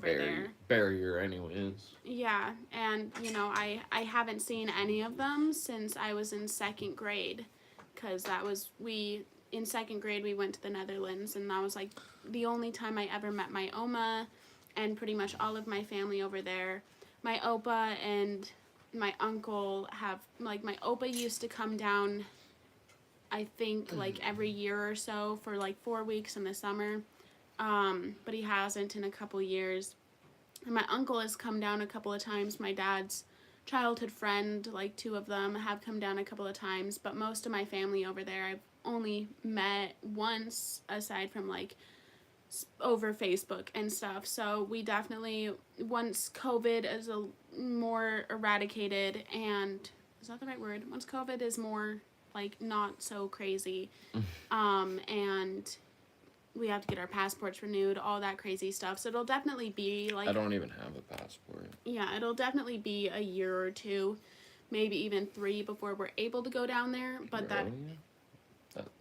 barrier anyways. Yeah, and you know I haven't seen any of them since I was in second grade, because in second grade we went to the Netherlands, and that was like the only time I ever met my oma and pretty much all of my family over there. My opa and my uncle have, like, my opa used to come down, I think, like, every year or so for, like, 4 weeks in the summer, but he hasn't in a couple years. And my uncle has come down a couple of times, my dad's childhood friend, like 2 of them, have come down a couple of times, but most of my family over there I've only met once, aside from like over Facebook and stuff. So we definitely, once COVID is a more eradicated, and is that the right word? Once COVID is more like not so crazy, and we have to get our passports renewed, all that crazy stuff. So it'll definitely be like, I don't even have a passport. yeah, it'll definitely be a year or 2, maybe even 3 before we're able to go down there. But Really?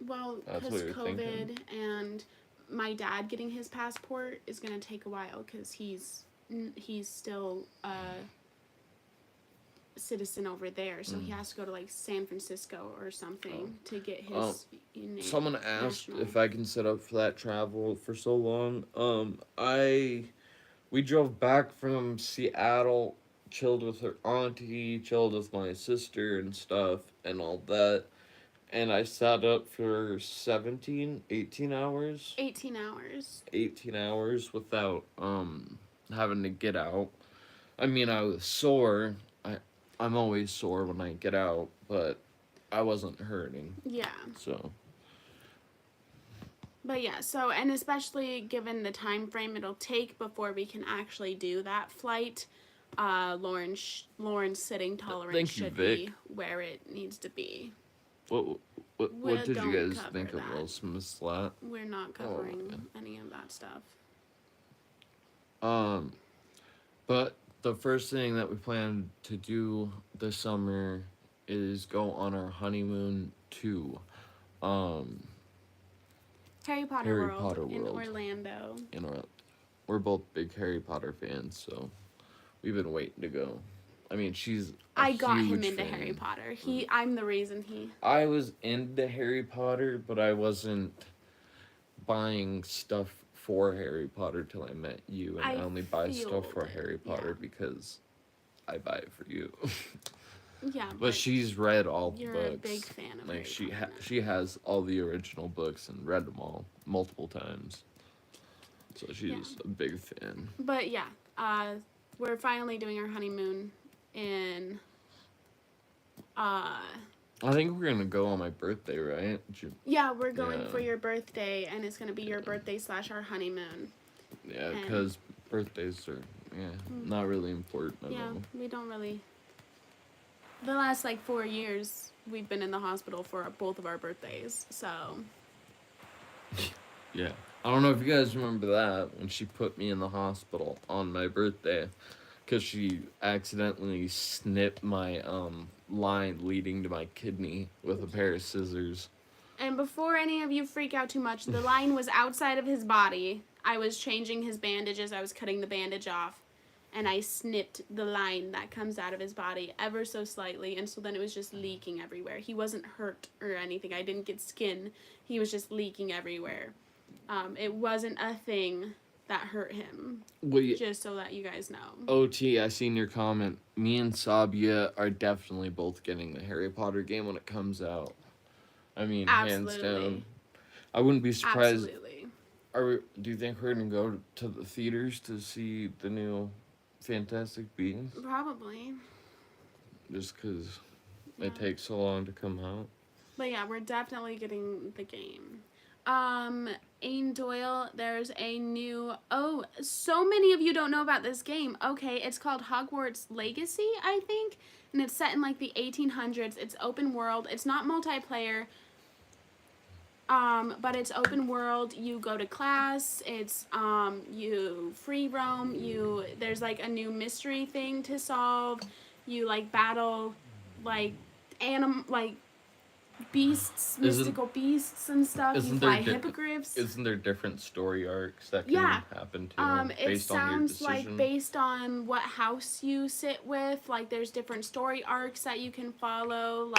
well, That's because what you're COVID thinking? and my dad getting his passport is gonna take a while because he's still a citizen over there, so he has to go to like San Francisco or something to get his. Someone asked national. if I can set up for that travel for so long. We drove back from Seattle, chilled with her auntie, chilled with my sister and stuff and all that. And I sat up for 18 hours. 18 hours. 18 hours without having to get out. I mean, I was sore. I'm always sore when I get out, but I wasn't hurting. Yeah. So. But yeah, so, and especially given the time frame it'll take before we can actually do that flight, Lauren's sitting tolerance should be where it needs to be. What did you guys think of Will Smith's slap? We're not covering any of that stuff. But the first thing that we plan to do this summer is go on our honeymoon to Harry Potter World in Orlando. We're both big Harry Potter fans, so we've been waiting to go. I mean, I got him into Harry Potter. I'm the reason he. I was into Harry Potter, but I wasn't buying stuff for Harry Potter till I met you, and I only buy stuff for Harry Potter because I buy it for you. Yeah, but she's read all the books. You're a big fan of like Harry Potter. She has all the original books and read them all multiple times. So she's a big fan. But yeah, we're finally doing our honeymoon in. I think we're gonna go on my birthday, right? Yeah, we're going for your birthday, and it's gonna be your birthday / our honeymoon. Yeah, because birthdays are not really important at all. Yeah, we don't really. The last 4 years, we've been in the hospital for both of our birthdays, so. Yeah, I don't know if you guys remember that when she put me in the hospital on my birthday, because she accidentally snipped my line leading to my kidney with a pair of scissors. And before any of you freak out too much, the line was outside of his body. I was changing his bandages. I was cutting the bandage off. And I snipped the line that comes out of his body ever so slightly. And so then it was just leaking everywhere. He wasn't hurt or anything. I didn't get skin. He was just leaking everywhere. It wasn't a thing that hurt him. Just so that you guys know. OT, I seen your comment. Me and Sabia are definitely both getting the Harry Potter game when it comes out. I mean, hands down. I wouldn't be surprised. Absolutely. Do you think we're going to go to the theaters to see the new Fantastic Beasts? Probably. Just because it takes so long to come out. But yeah, we're definitely getting the game. Ain Doyle, there's a new... Oh, so many of you don't know about this game. Okay, it's called Hogwarts Legacy, I think. And it's set in the 1800s. It's open world. It's not multiplayer. But it's open world. You go to class. It's you free roam. There's a new mystery thing to solve. You battle beasts, mystical beasts and stuff. You fly hippogriffs. Isn't there different story arcs that can happen to based on your decision? It sounds based on what house you sit with. There's different story arcs that you can follow.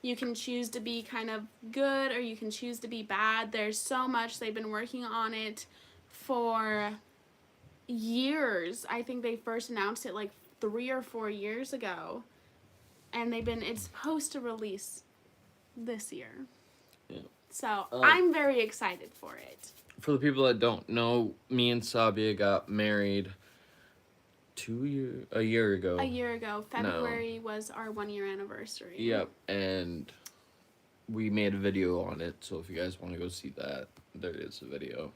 You can choose to be kind of good or you can choose to be bad. There's so much. They've been working on it for years. I think they first announced it 3 or 4 years ago. And it's supposed to release this year. Yeah. So I'm very excited for it. For the people that don't know, me and Sabia got married a year ago. A year ago. February was our 1-year anniversary. Yep, and we made a video on it, so if you guys want to go see that, there is a video.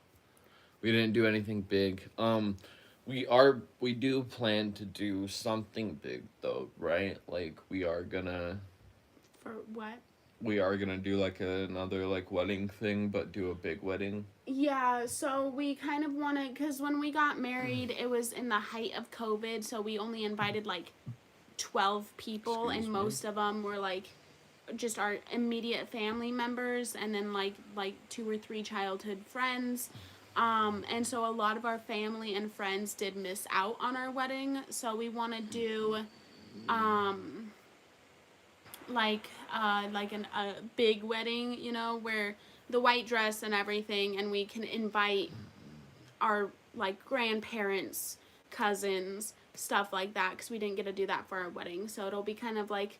We didn't do anything big. We do plan to do something big though, right? Like we are gonna For what? we are gonna do like another like wedding thing, but do a big wedding. Yeah, so we kind of wanted, because when we got married, it was in the height of COVID, so we only invited like 12 people, Excuse and me? most of them were like just our immediate family members, and then like 2 or 3 childhood friends. And so a lot of our family and friends did miss out on our wedding, so we want to do a big wedding, you know, where the white dress and everything, and we can invite our like grandparents, cousins, stuff like that, because we didn't get to do that for our wedding. So it'll be kind of like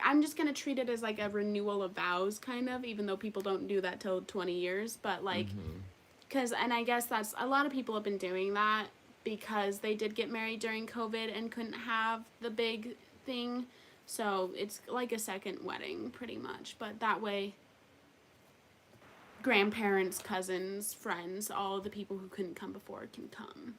I'm just gonna treat it as like a renewal of vows, kind of, even though people don't do that till 20 years, but like because and I guess that's a lot of people have been doing that because they did get married during COVID and couldn't have the big thing. So it's like a second wedding pretty much, but that way grandparents, cousins, friends, all the people who couldn't come before can come.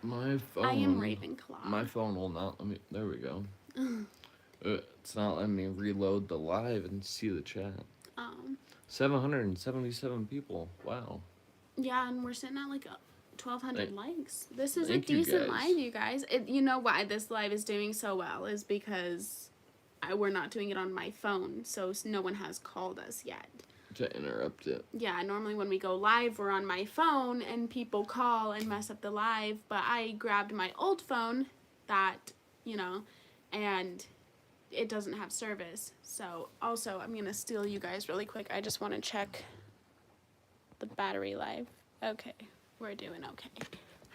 My phone. I am Ravenclaw. My phone will not let me. There we go. It's not letting me reload the live and see the chat. 777 people. Wow. Yeah, and we're sitting at like 1,200 likes. This is a Thank you, decent guys. live, you guys. You know why this live is doing so well is because we're not doing it on my phone, so no one has called us yet. To interrupt it. Yeah, normally when we go live, we're on my phone and people call and mess up the live, but I grabbed my old phone that, you know, and it doesn't have service. So also, I'm going to steal you guys really quick. I just want to check the battery life. Okay, we're doing okay.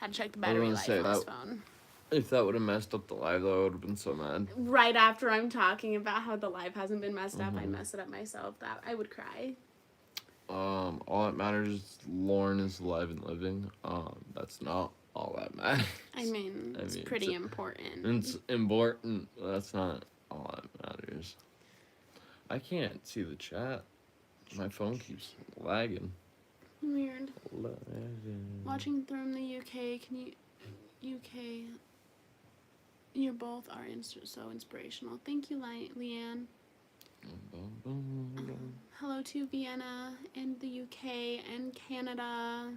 Had to check the battery life on this phone. If that would have messed up the live, though, I would have been so mad. Right after I'm talking about how the live hasn't been messed up, I mess it up myself. That I would cry. All that matters is Lauren is alive and living. That's not all that matters. I mean, it's pretty important. It's important. But that's not all that matters. I can't see the chat. My phone keeps lagging. Weird. Watching from the UK, can you... UK... You both are so inspirational. Thank you, Leanne. Hello to Vienna and the UK and Canada.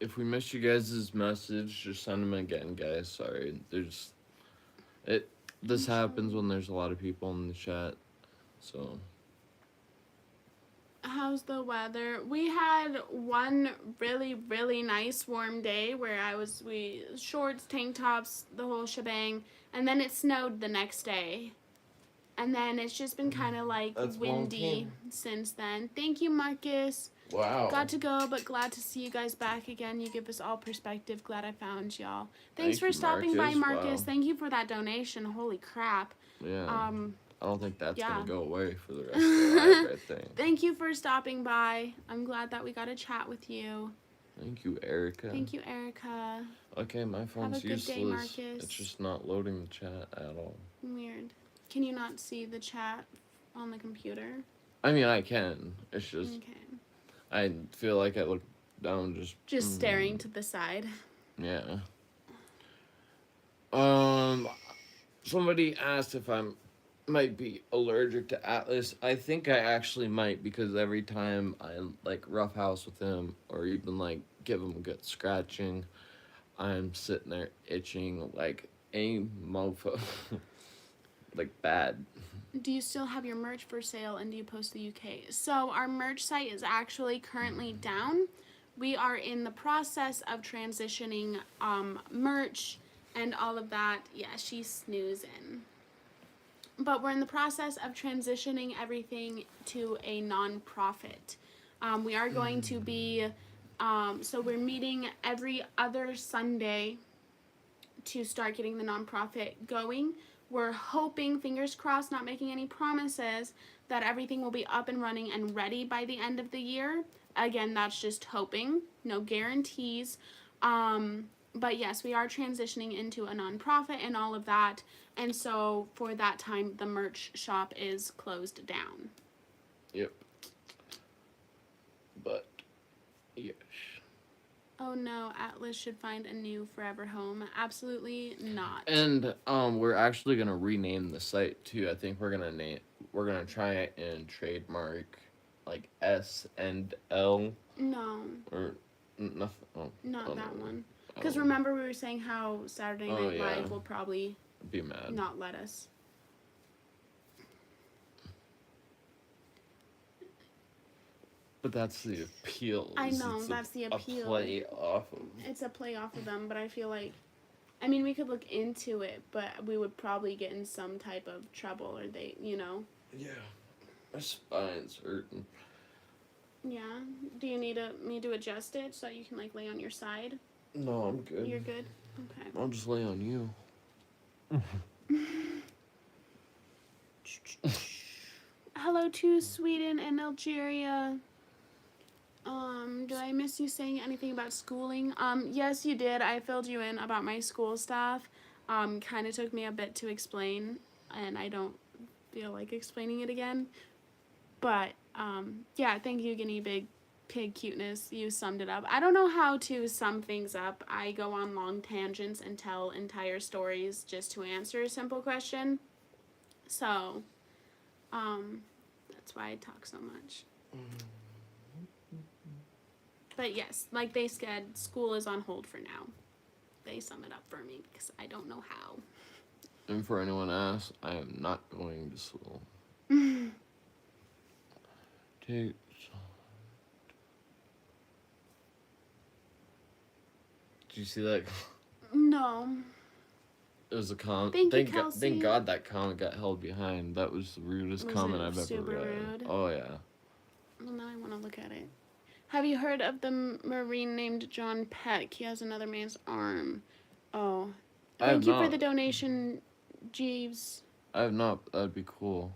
If we missed you guys' message, just send them again, guys. Sorry. This happens when there's a lot of people in the chat. So... How's the weather? We had one really, really nice warm day where we shorts, tank tops, the whole shebang, and then it snowed the next day. And then it's just been kind of like windy since then. Thank you, Marcus. Wow. Got to go, but glad to see you guys back again. You give us all perspective. Glad I found y'all. Thanks for stopping by, Marcus. Wow. Thank you for that donation. Holy crap. Yeah. I don't think that's yeah. going to go away for the rest of the life, I think. Thank you for stopping by. I'm glad that we got to chat with you. Thank you, Erica. Thank you, Erica. Okay, my phone's Have a good useless. day, Marcus. It's just not loading the chat at all. Weird. Can you not see the chat on the computer? I mean, I can. It's just... Okay. I feel like I look down Just staring to the side. Yeah. Somebody asked if I might be allergic to Atlas. I think I actually might, because every time I like roughhouse with him or even like give him a good scratching, I'm sitting there itching like a mofo. Like bad. Do you still have your merch for sale, and do you post the UK? So our merch site is actually currently down. We are in the process of transitioning merch and all of that. Yeah, she's snoozing. But we're in the process of transitioning everything to a non-profit. We are going to be, so we're meeting every other Sunday to start getting the non-profit going. We're hoping, fingers crossed, not making any promises, that everything will be up and running and ready by the end of the year. again, that's just hoping, no guarantees. But yes, we are transitioning into a nonprofit and all of that. And so for that time, the merch shop is closed down. Yep. But, yes. Oh no, Atlas should find a new forever home. Absolutely not. And we're actually gonna rename the site too. I think we're gonna try and trademark like S and L No, or nothing. Oh, not that no. one. Because remember we were saying how Saturday Night Live will probably be mad. not let us. But that's the appeal. I know, that's the appeal. A play off of. It's a play off of them, but I feel like, I mean, we could look into it, but we would probably get in some type of trouble, or they, you know. Yeah, my spine's hurting. Yeah. Do you need me to adjust it so you can like lay on your side? No, I'm good. You're good. Okay. I'll just lay on you. Hello to Sweden and Algeria. Did I miss you saying anything about schooling? Yes, you did. I filled you in about my school stuff. Kind of took me a bit to explain, and I don't feel like explaining it again. But, yeah, thank you, Guinea Pig Cuteness. You summed it up. I don't know how to sum things up. I go on long tangents and tell entire stories just to answer a simple question. So, that's why I talk so much. But yes, like they said, school is on hold for now. They sum it up for me because I don't know how. And for anyone else, I am not going to school. Did you see that? No. It was a comment. Thank you, Kelsey. Thank God that comment got held behind. That was the rudest comment I've ever read. Rude? Oh yeah. Well, now I want to look at it. Have you heard of the Marine named John Peck? He has another man's arm. Oh. Thank you for the donation, Jeeves. I have not. That'd be cool.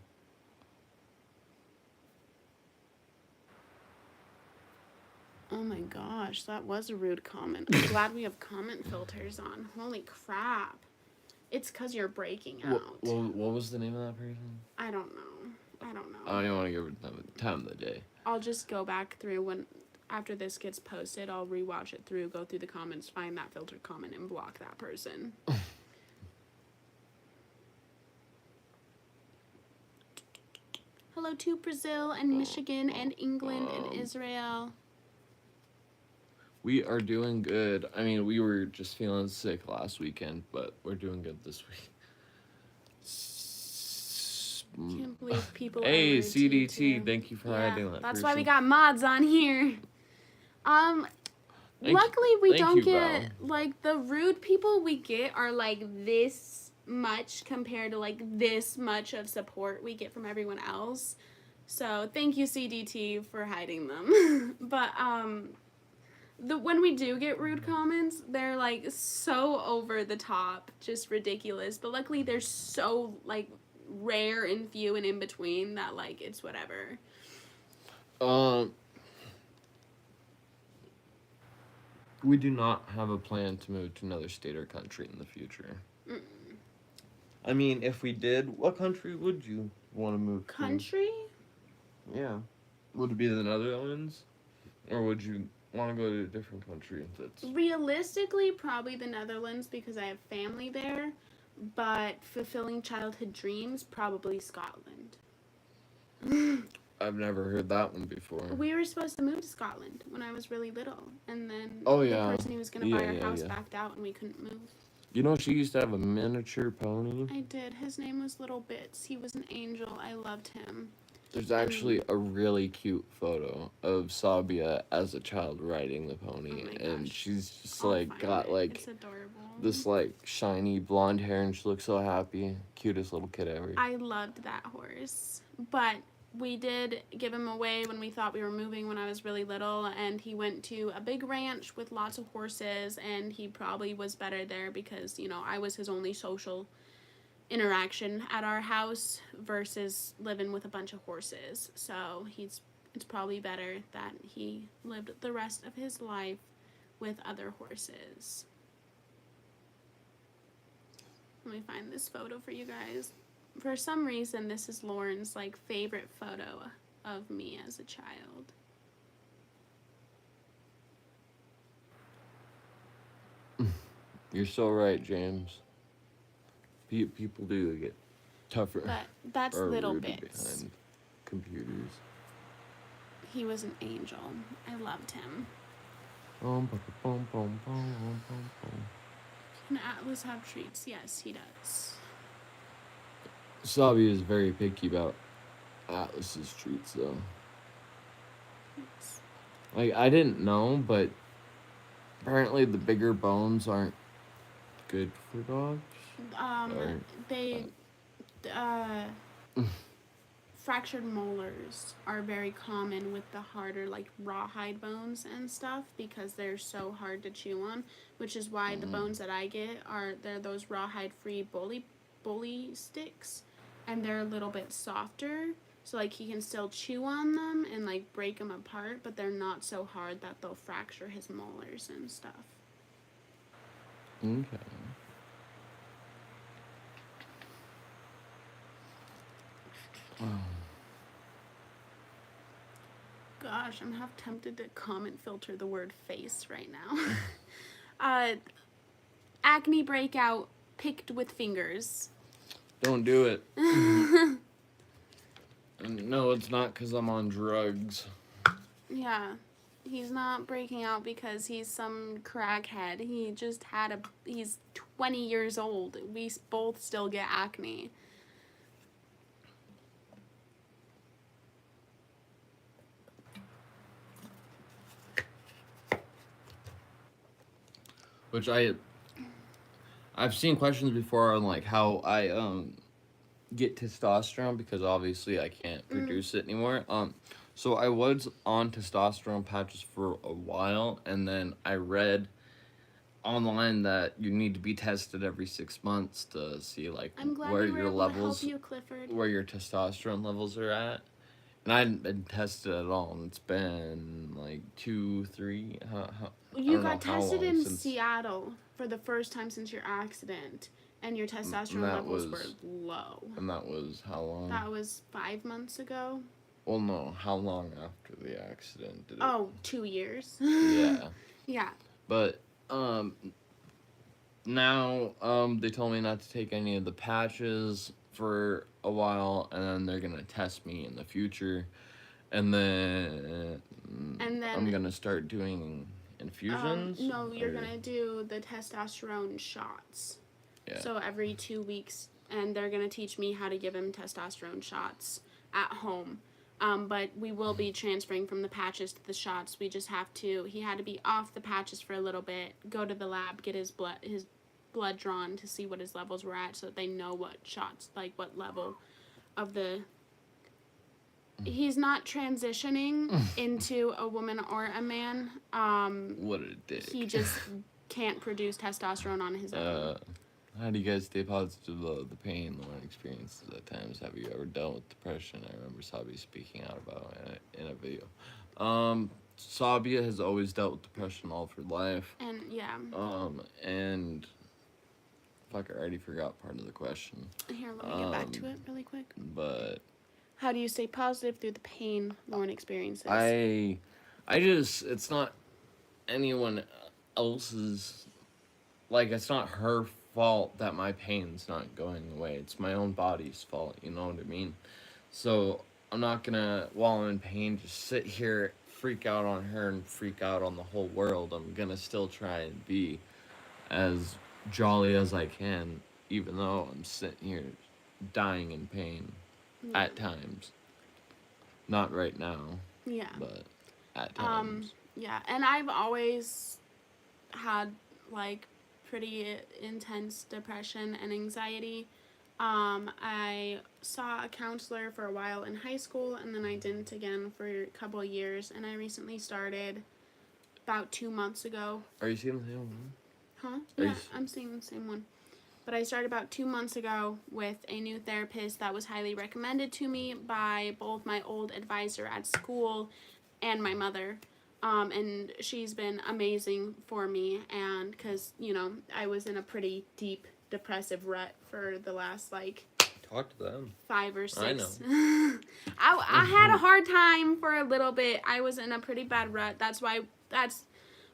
Oh my gosh, that was a rude comment. I'm glad we have comment filters on. Holy crap. It's because you're breaking out. What was the name of that person? I don't know. I don't even want to give it the time of the day. I'll just go back through after this gets posted, I'll rewatch it through, go through the comments, find that filtered comment, and block that person. Hello to Brazil and Michigan and England and Israel. We are doing good. I mean, we were just feeling sick last weekend, but we're doing good this week. Can't believe people. Hey, CDT, thank you for hiding that. That's why we got mods on here. Luckily we don't get like the rude people we get are like this much compared to like this much of support we get from everyone else. So thank you, CDT, for hiding them. But when we do get rude comments, they're like so over the top, just ridiculous. But luckily they're so like rare and few and in between that like it's whatever. We do not have a plan to move to another state or country in the future. Mm-mm. I mean, if we did, what country would you want to move to? Country? Yeah. Would it be the Netherlands? Or would you want to go to a different country? Realistically, probably the Netherlands because I have family there. But fulfilling childhood dreams, probably Scotland. I've never heard that one before. We were supposed to move to Scotland when I was really little. And then the person who was going to buy our house backed out and we couldn't move. You know, she used to have a miniature pony. I did. His name was Little Bits. He was an angel. I loved him. There's actually a really cute photo of Sabia as a child riding the pony. And she's just got it's adorable. This like shiny blonde hair and she looks so happy. Cutest little kid ever. I loved that horse. But we did give him away when we thought we were moving when I was really little, and he went to a big ranch with lots of horses, and he probably was better there because, you know, I was his only social interaction at our house versus living with a bunch of horses. So he's it's probably better that he lived the rest of his life with other horses. Let me find this photo for you guys. For some reason, this is Lauren's like favorite photo of me as a child. You're so right, James. People do get tougher. But that's or little ruder bits. behind computers. He was an angel. I loved him. Can Atlas have treats? Yes, he does. Sabi is very picky about Atlas's treats, though. Yes. Like, I didn't know, but apparently the bigger bones aren't good for dogs. Or, fractured molars are very common with the harder, like, rawhide bones and stuff because they're so hard to chew on, which is why the bones that I get they're those rawhide-free bully sticks, and they're a little bit softer, so, like, he can still chew on them and, like, break them apart, but they're not so hard that they'll fracture his molars and stuff. Okay. Gosh, I'm half tempted to comment filter the word face right now. Acne breakout picked with fingers. Don't do it. No, it's not because I'm on drugs. Yeah. He's not breaking out because he's some crackhead. He just he's 20 years old. We both still get acne. Which I've seen questions before on like how I get testosterone because obviously I can't produce it anymore. So I was on testosterone patches for a while, and then I read online that you need to be tested every 6 months to see like I'm glad where we were your able levels, to help you, Clifford. where your testosterone levels are at. And I hadn't been tested at all, and it's been like 2, 3. You got tested in Seattle for the first time since your accident, and your testosterone levels were low. And that was how long? That was 5 months ago. Well, no. How long after the accident did it? 2 years. Yeah. Yeah. But now they told me not to take any of the patches for a while, and then they're gonna test me in the future, and then I'm gonna start doing infusions. No, you're gonna do the testosterone shots. Yeah. So every 2 weeks, and they're gonna teach me how to give him testosterone shots at home. But we will be transferring from the patches to the shots. We just have to. He had to be off the patches for a little bit. Go to the lab, get his blood drawn to see what his levels were at, so that they know what shots, like what level of the. He's not transitioning into a woman or a man. What a dick. He just can't produce testosterone on his own. How do you guys stay positive of the pain Lauren experiences at times? Have you ever dealt with depression? I remember Sabia speaking out about it in a video. Sabia has always dealt with depression all of her life. And yeah. And fuck, I already forgot part of the question. Here, let me get back to it really quick. But how do you stay positive through the pain Lauren experiences? I just, it's not anyone else's, like, it's not her fault that my pain's not going away. It's my own body's fault, you know what I mean? So I'm not gonna, while I'm in pain, just sit here, freak out on her and freak out on the whole world. I'm gonna still try and be as jolly as I can, even though I'm sitting here dying in pain at times. Not right now. Yeah. But at times. Yeah, and I've always had like pretty intense depression and anxiety. I saw a counselor for a while in high school, and then I didn't again for a couple of years, and I recently started about 2 months ago. Are you seeing the same one? Huh? Yeah, I'm seeing the same one. But I started about 2 months ago with a new therapist that was highly recommended to me by both my old advisor at school and my mother. And she's been amazing for me. And because, I was in a pretty deep depressive rut for the last, Talk to them. 5 or 6. I know. I had a hard time for a little bit. I was in a pretty bad rut. That's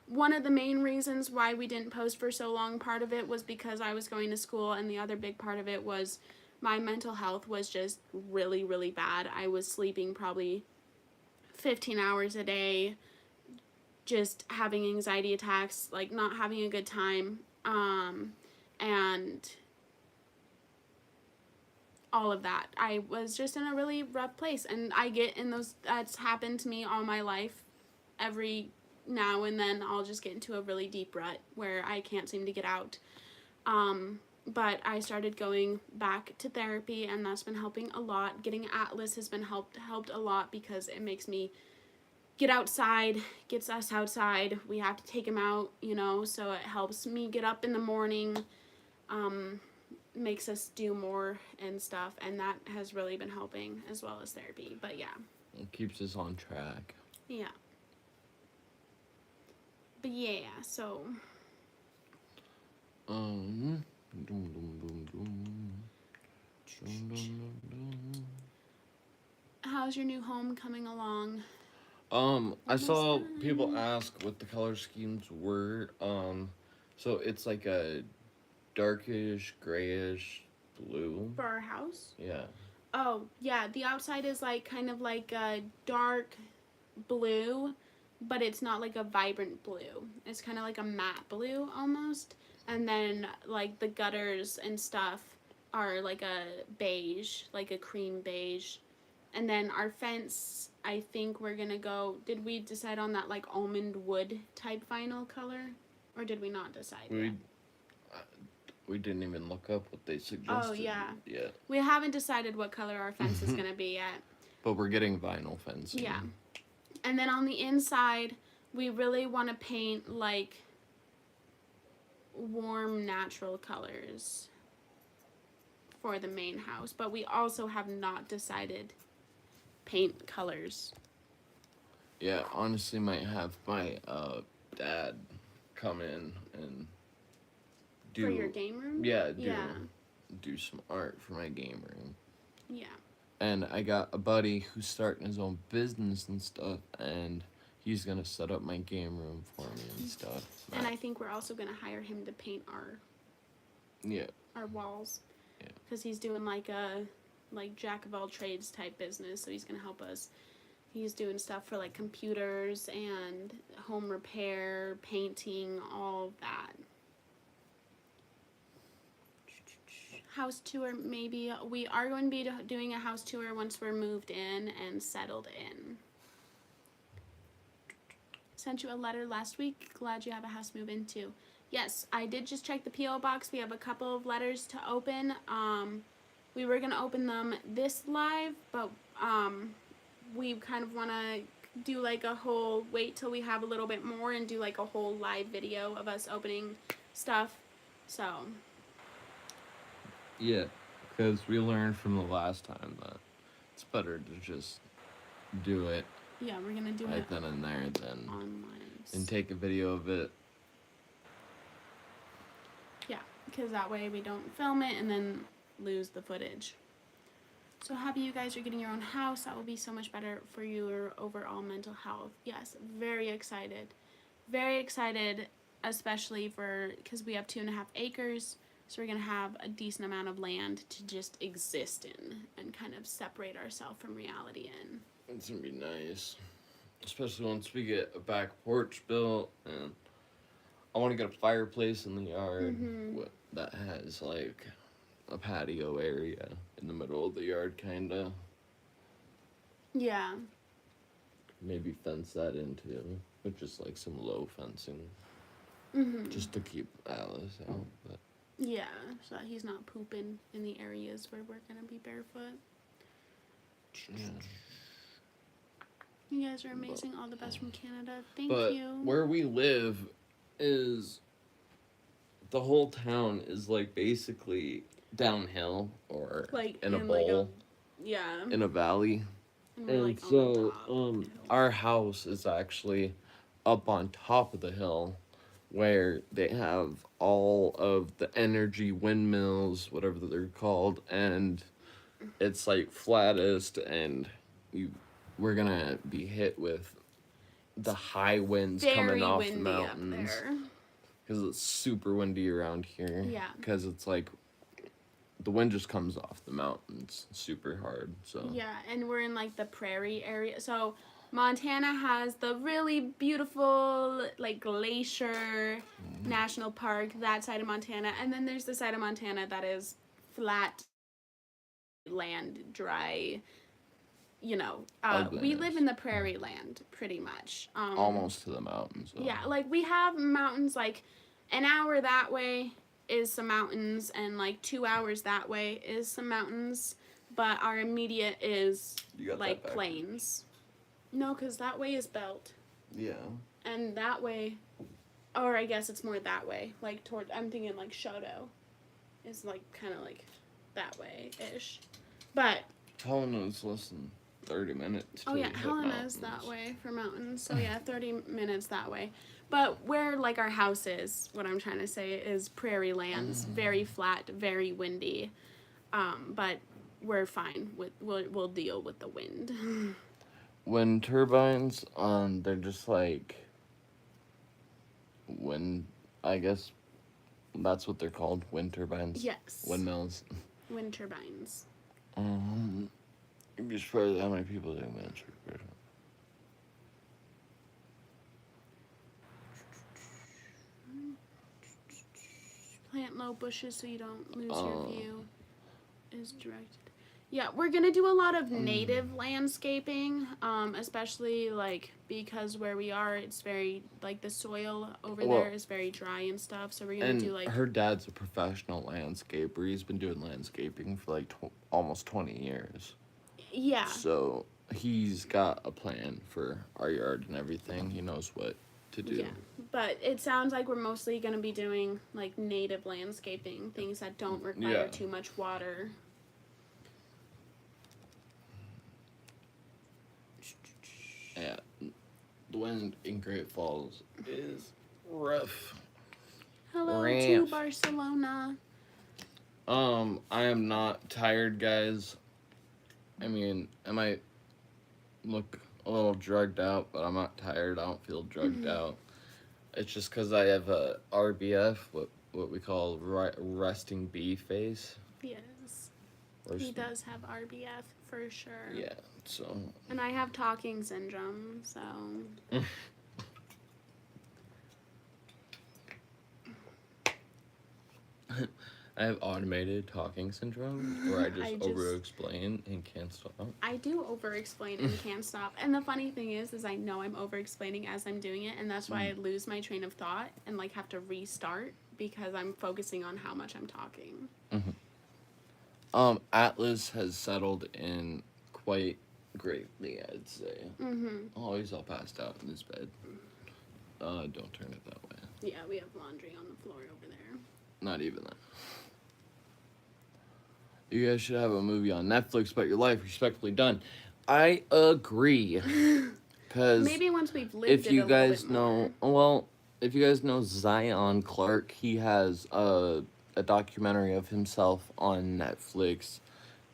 one of the main reasons why we didn't post for so long. Part of it was because I was going to school, and the other big part of it was my mental health was just really, really bad. I was sleeping probably 15 hours a day, just having anxiety attacks, not having a good time, and all of that. I was just in a really rough place, and I get in those, that's happened to me all my life. Every now and then I'll just get into a really deep rut where I can't seem to get out. But I started going back to therapy, and that's been helping a lot. Getting Atlas has been helped a lot because it makes me get outside, gets us outside. We have to take him out, so it helps me get up in the morning, makes us do more and stuff, and that has really been helping, as well as therapy. But yeah. It keeps us on track. Yeah. But yeah, so. Dum, dum, dum, dum. Dum, dum, dum, dum. How's your new home coming along? I saw people ask what the color schemes were. So it's like a darkish, grayish blue. For our house? Yeah. Oh, yeah. The outside is kind of like a dark blue, but it's not like a vibrant blue. It's kind of like a matte blue almost. And then the gutters and stuff are like a beige, like a cream beige. And then our fence, I think we're gonna go. Did we decide on that almond wood type vinyl color, or did we not decide yet? We didn't even look up what they suggested. Oh yeah. Yeah. We haven't decided what color our fence is gonna be yet. But we're getting vinyl fencing. Yeah. And then on the inside, we really want to paint warm natural colors for the main house, but we also have not decided paint colors. Yeah, honestly, might have my dad come in and do For your game room? Yeah, do some art for my game room. Yeah. And I got a buddy who's starting his own business and stuff, and he's gonna set up my game room for me and stuff. And I think we're also gonna hire him to paint our walls. Yeah. Because he's doing a jack of all trades type business, so he's gonna help us. He's doing stuff for computers and home repair, painting, all that. House tour, maybe. We are going to be doing a house tour once we're moved in and settled in. Sent you a letter last week. Glad you have a house to move into. Yes, I did just check the P.O. box. We have a couple of letters to open. We were going to open them this live, but we kind of want to do a whole, wait till we have a little bit more and do a whole live video of us opening stuff. So. Yeah, because we learned from the last time that it's better to just do it. Yeah, we're going to do right it then and there then online. And take a video of it. Yeah, because that way we don't film it and then lose the footage. So happy you guys are getting your own house. That will be so much better for your overall mental health. Yes, very excited. Very excited, especially because we have 2.5 acres. So we're going to have a decent amount of land to just exist in and kind of separate ourselves from reality in. It's going to be nice. Especially once we get a back porch built, and I want to get a fireplace in the yard that has a patio area in the middle of the yard, kind of. Yeah. Maybe fence that in too, with just some low fencing. Just to keep Alice out, but. Yeah, so that he's not pooping in the areas where we're going to be barefoot. Yeah. You guys are amazing. All the best from Canada. Thank but you. Where we live is the whole town is like basically downhill or Like in a in bowl yeah. in a valley. And we're And like on so the top of the hill. our house is actually up on top of the hill where they have all of the energy windmills, whatever they're called, and it's like flattest, and we're gonna be hit with the high winds coming Very off the windy up mountains there. because it's super windy around here. Yeah. Because it's like the wind just comes off the mountains super hard. So Yeah, and we're in like the prairie area. So Montana has the really beautiful like Glacier National Park, that side of Montana, and then there's the side of Montana that is flat land, dry. You know, we live in the prairie land pretty much. almost to the mountains. So. Yeah, like we have mountains like an hour that way is some mountains and like 2 hours that way is some mountains, but our immediate is like plains. No, because that way is belt. Yeah. And that way, or I guess it's more that way, like toward, I'm thinking like Shoto is like kind of like that way-ish. But Helena's less than 30 minutes. oh yeah, Helena's that way for mountains. So yeah, 30 minutes that way. But where like our house is, what I'm trying to say is prairie lands, very flat, very windy. But we're fine with we'll deal with the wind. Wind turbines, they're just like wind. I guess that's what they're called. Wind turbines. Yes. Windmills. Wind turbines. You'd be surprised how many people do wind turbines. Plant low bushes so you don't lose your view. Is directed. Yeah, we're gonna do a lot of native landscaping, especially like because where we are, it's very like the soil over there is very dry and stuff. So we're gonna do like her dad's a professional landscaper. He's been doing landscaping for like almost 20 years. yeah. So he's got a plan for our yard and everything. He knows what to do. Yeah, but it sounds like we're mostly gonna be doing like native landscaping, things that don't require too much water. Yeah, the wind in Great Falls is rough. Hello to Barcelona. I am not tired, guys. I mean, I might look a little drugged out, but I'm not tired. I don't feel drugged out. It's just because I have a RBF, what we call resting bee face. Yes. He does have RBF for sure. Yeah, so. And I have talking syndrome, so. I have automated talking syndrome where I just I over-explain and can't stop. I do over-explain and can't stop. And the funny thing is I know I'm over-explaining as I'm doing it, and that's why I lose my train of thought and like have to restart because I'm focusing on how much I'm talking. Atlas has settled in quite greatly, I'd say. Oh, he's all passed out in his bed. Don't turn it that way. Yeah, we have laundry on the floor over there. Not even that. You guys should have a movie on Netflix about your life respectfully done. I agree. Because maybe once we've lived if it you a guys little bit know, well, if you guys know Zion Clark, he has a documentary of himself on Netflix,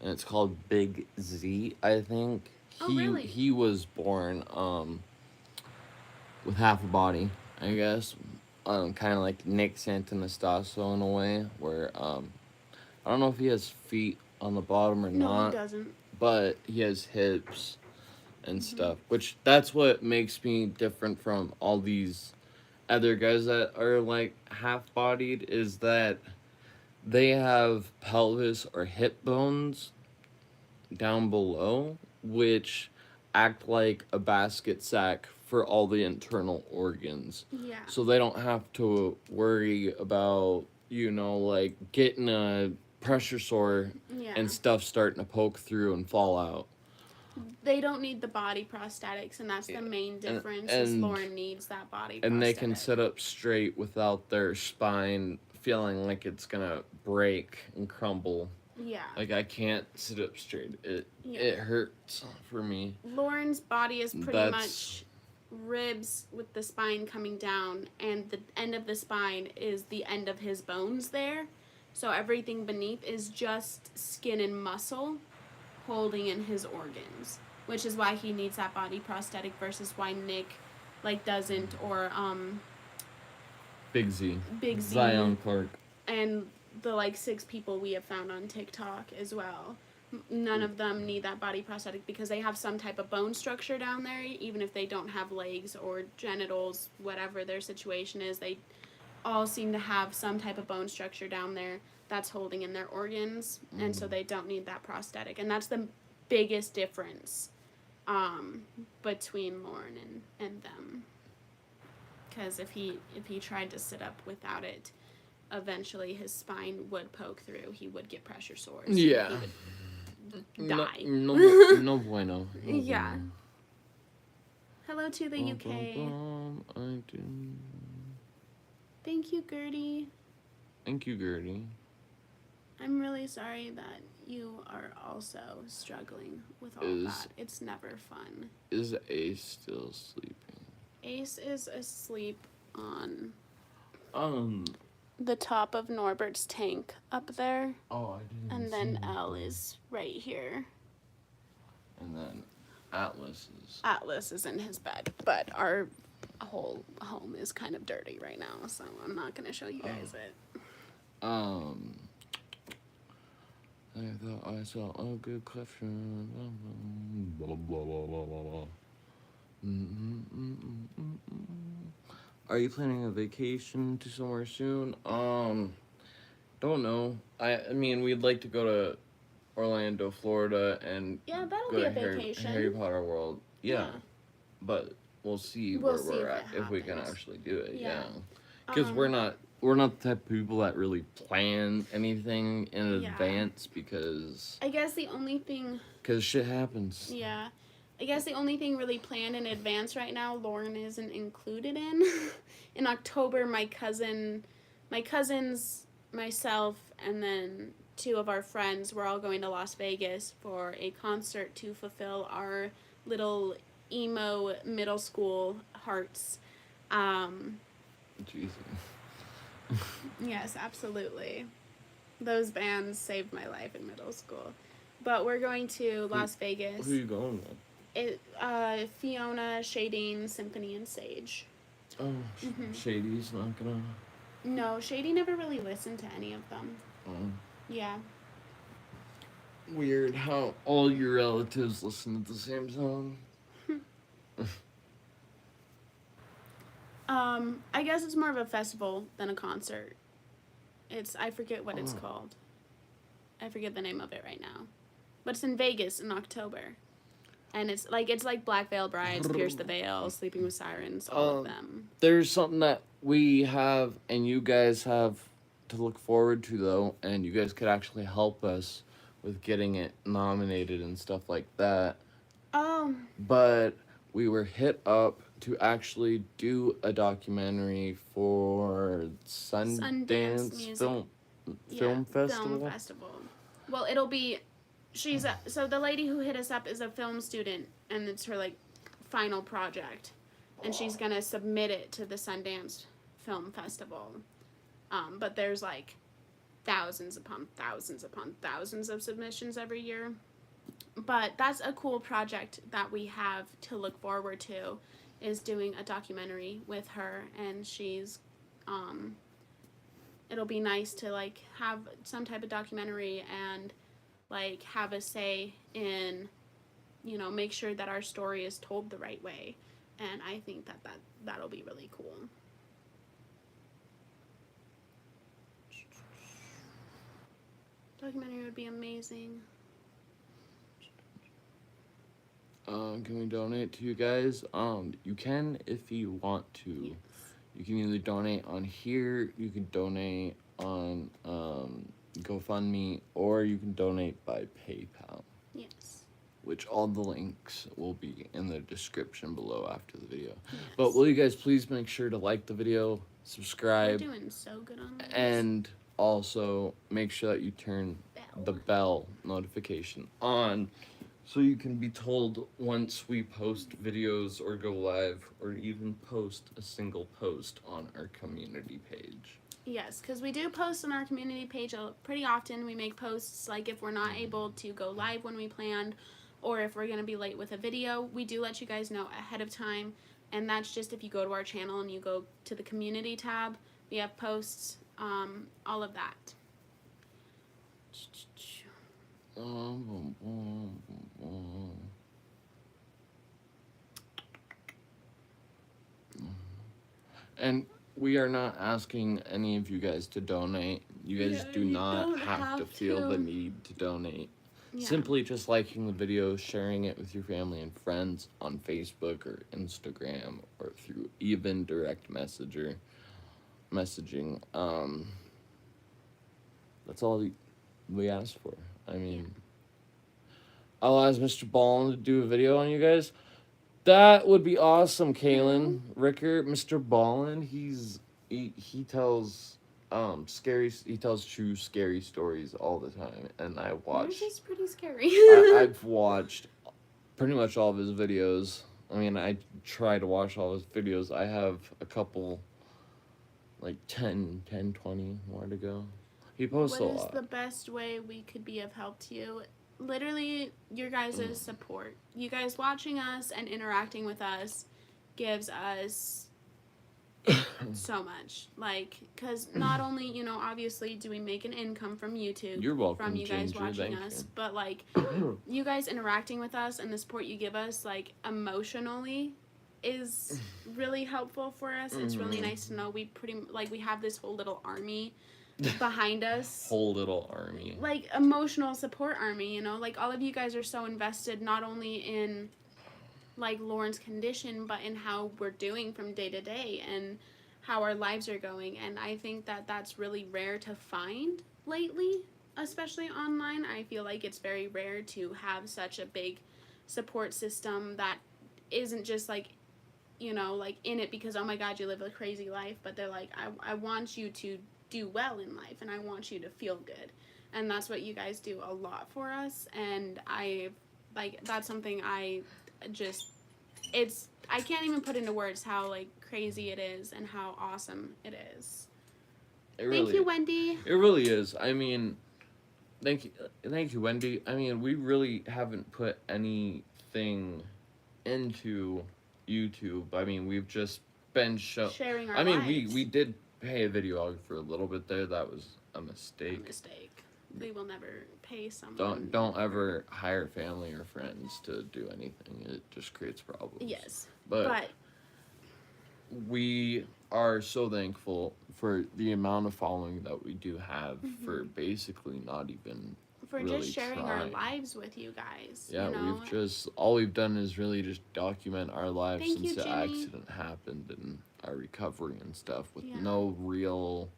and it's called Big Z, I think. Really? He was born with half a body, I guess. Kind of like Nick Santonastasso in a way, where I don't know if he has feet on the bottom or not. No, he doesn't. But he has hips and stuff, which that's what makes me different from all these other guys that are like half-bodied, is that they have pelvis or hip bones down below, which act like a basket sack for all the internal organs. Yeah. So they don't have to worry about, like getting a pressure sore and stuff starting to poke through and fall out. They don't need the body prosthetics, and that's the main difference. Is Lauren needs that body prosthetic. And they can sit up straight without their spine feeling like it's gonna break and crumble. Yeah. Like I can't sit up straight. Yeah. It hurts for me. Lauren's body is pretty That's- much ribs with the spine coming down, and the end of the spine is the end of his bones there. So everything beneath is just skin and muscle holding in his organs, which is why he needs that body prosthetic versus why Nick like doesn't, or Big Z. Big Z. Zion Clark. And the like 6 people we have found on TikTok as well. None of them need that body prosthetic because they have some type of bone structure down there, even if they don't have legs or genitals, whatever their situation is. They all seem to have some type of bone structure down there that's holding in their organs, and so they don't need that prosthetic. And that's the biggest difference between Lauren and them. Because if he tried to sit up without it, eventually his spine would poke through. He would get pressure sores. Yeah. He would die. No bueno. No Yeah. bueno. Hello to the UK. Thank you, Gertie. Thank you, Gertie. I'm really sorry that you are also struggling with all that. It's never fun. Is Ace still sleeping? Ace is asleep on Um. the top of Norbert's tank up there. Oh, I didn't. And then Elle is right here. And then Atlas is in his bed, but our whole home is kind of dirty right now, so I'm not gonna show you guys it. I thought I saw a good question. Blah, blah, blah, blah, blah, blah. Are you planning a vacation to somewhere soon? Don't know. I mean, we'd like to go to Orlando, Florida, and Yeah, that'll go be to a vacation. Harry Potter World. Yeah. But we'll see We'll where see we're if at it if we can happens. actually do it. Yeah. Yeah. Because we're not the type of people that really plan anything in Yeah. advance because I guess the only thing, shit happens. yeah, I guess the only thing really planned in advance right now, Lauren isn't included in. In October, my cousins, myself, and then 2 of our friends, we're all going to Las Vegas for a concert to fulfill our little emo middle school hearts. Jesus. Yes, absolutely. Those bands saved my life in middle school. But we're going to Las Vegas. Who are you going with? Fiona, Shading, Symphony, and Sage. Oh, Shady's not gonna. No, Shady never really listened to any of them. Yeah. Weird how all your relatives listen to the same song. I guess it's more of a festival than a concert. I forget what it's called. I forget the name of it right now. But it's in Vegas in October. And it's like Black Veil Brides, Pierce the Veil, Sleeping with Sirens, all of them. There's something that we have and you guys have to look forward to, though, and you guys could actually help us with getting it nominated and stuff like that. Oh. But we were hit up to actually do a documentary for Sundance Film Festival. Well, it'll be... So the lady who hit us up is a film student, and it's her, final project. And she's going to submit it to the Sundance Film Festival. But there's, thousands upon thousands upon thousands of submissions every year. But that's a cool project that we have to look forward to, is doing a documentary with her. And she's... it'll be nice to, have some type of documentary and... have a say in, make sure that our story is told the right way. And I think that'll be really cool. Documentary would be amazing. Can we donate to you guys? You can if you want to. Yes. You can either donate on here, you can donate on, GoFundMe, or you can donate by PayPal. Yes. Which all the links will be in the description below after the video. Yes. But will you guys please make sure to like the video, We're subscribe, doing so good on this. and also make sure that you turn the bell notification on so you can be told once we post videos or go live or even post a single post on our community page. Yes, because we do post on our community page pretty often. We make posts like if we're not able to go live when we planned, or if we're going to be late with a video, we do let you guys know ahead of time. And that's just if you go to our channel and you go to the community tab, we have posts, all of that. And we are not asking any of you guys to donate. You guys do you not don't have to have feel the to. need to donate. Yeah. Simply just liking the video, sharing it with your family and friends on Facebook or Instagram or through even direct messaging. That's all we ask for. I mean, I'll ask Mr. Ballin to do a video on you guys. That would be awesome, Kaylin. Ricker, Mr. Ballin, he tells he tells true scary stories all the time, and I watch. Yours is pretty scary. I've watched pretty much all of his videos. I mean, I try to watch all his videos. I have a couple, like 10, 20 more to go. He posts a What is lot. the best way we could be of help to you? Literally, your guys' support. You guys watching us and interacting with us gives us so much. Like, because not only, obviously do we make an income from YouTube. You're welcome, from you guys Ginger, watching thank us, you. but, like, you guys interacting with us and the support you give us, like, emotionally is really helpful for us. It's really nice to know we have this whole little army behind us. Whole little army. Like, emotional support army, like all of you guys are so invested not only in like Lauren's condition but in how we're doing from day to day and how our lives are going, and I think that that's really rare to find lately, especially online. I feel like it's very rare to have such a big support system that isn't just like like in it because oh my god you live a crazy life, but they're like I want you to do well in life and I want you to feel good, and that's what you guys do a lot for us, and that's something I can't even put into words how like crazy it is and how awesome it is. Thank you, Wendy. It really is. I mean, thank you, Wendy. I mean, we really haven't put anything into YouTube. I mean, we've just been sharing our I mean, lives. we did pay a videographer for a little bit there. That was a mistake. We will never pay someone. Don't ever hire family or friends to do anything. It just creates problems. Yes. But we are so thankful for the amount of following that we do have for basically not even for really just sharing trying. our lives with you guys. Yeah, all we've done is really just document our lives since the accident happened and our recovery and stuff with no real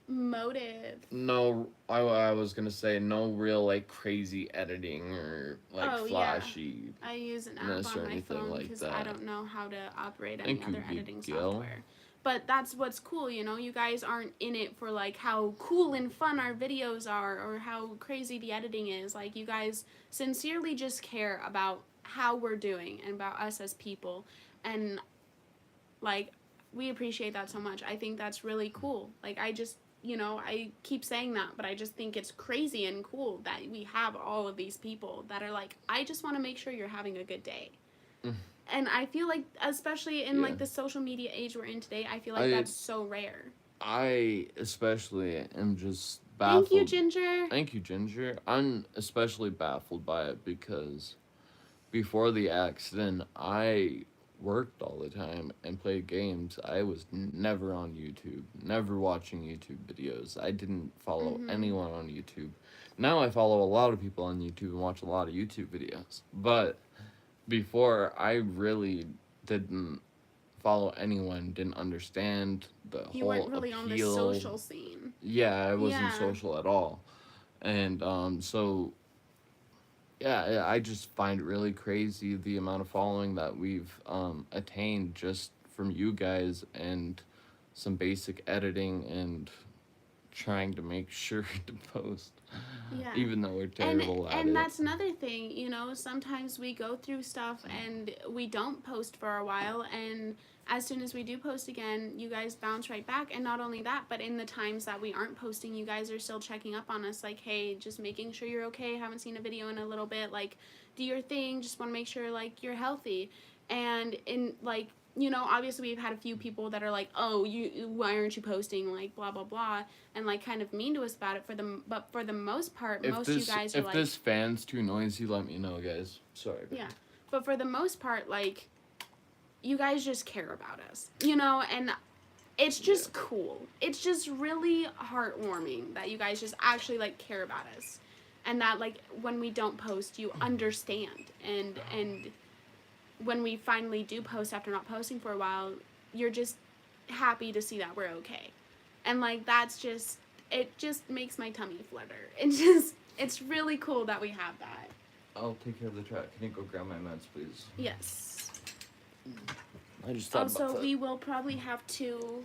motive. No, I was gonna say no real like crazy editing or like flashy. I use an app on my phone because I don't know how to operate any other editing software. But that's what's cool, you guys aren't in it for like how cool and fun our videos are or how crazy the editing is. Like you guys sincerely just care about how we're doing and about us as people, and like we appreciate that so much. I think that's really cool. Like I just I keep saying that, but I just think it's crazy and cool that we have all of these people that are like, I just want to make sure you're having a good day. And I feel like, especially in like the social media age we're in today, I feel like that's so rare. I especially am just baffled. Thank you, Ginger. Thank you, Ginger. I'm especially baffled by it because before the accident, I worked all the time and played games. I was never on YouTube, never watching YouTube videos. I didn't follow anyone on YouTube. Now I follow a lot of people on YouTube and watch a lot of YouTube videos. But before, I really didn't follow anyone, didn't understand the whole appeal. You weren't really on the social scene. Yeah, I wasn't social at all. And so yeah, I just find it really crazy the amount of following that we've attained just from you guys and some basic editing and trying to make sure to post, Yeah. even though we're terrible at it. And that's another thing, you know, sometimes we go through stuff and we don't post for a while, and as soon as we do post again, you guys bounce right back. And not only that, but in the times that we aren't posting, you guys are still checking up on us, like, hey, just making sure you're okay, haven't seen a video in a little bit, like, do your thing, just want to make sure, like, you're healthy. And in, like, you know, obviously we've had a few people that are like, oh, why aren't you posting, like, blah blah blah, and like kind of mean to us about it. But for the most part, If most this, you guys are if like, this fan's too noisy, let me know, guys. Sorry. yeah. But for the most part, like, you guys just care about us, you know, and it's just cool. It's just really heartwarming that you guys just actually like care about us, and that like when we don't post, you understand, and when we finally do post after not posting for a while, you're just happy to see that we're okay. And like that's just, it just makes my tummy flutter. It's really cool that we have that. I'll take care of the track. Can you go grab my meds, please? Yes. I just thought Also, about that. we will probably have to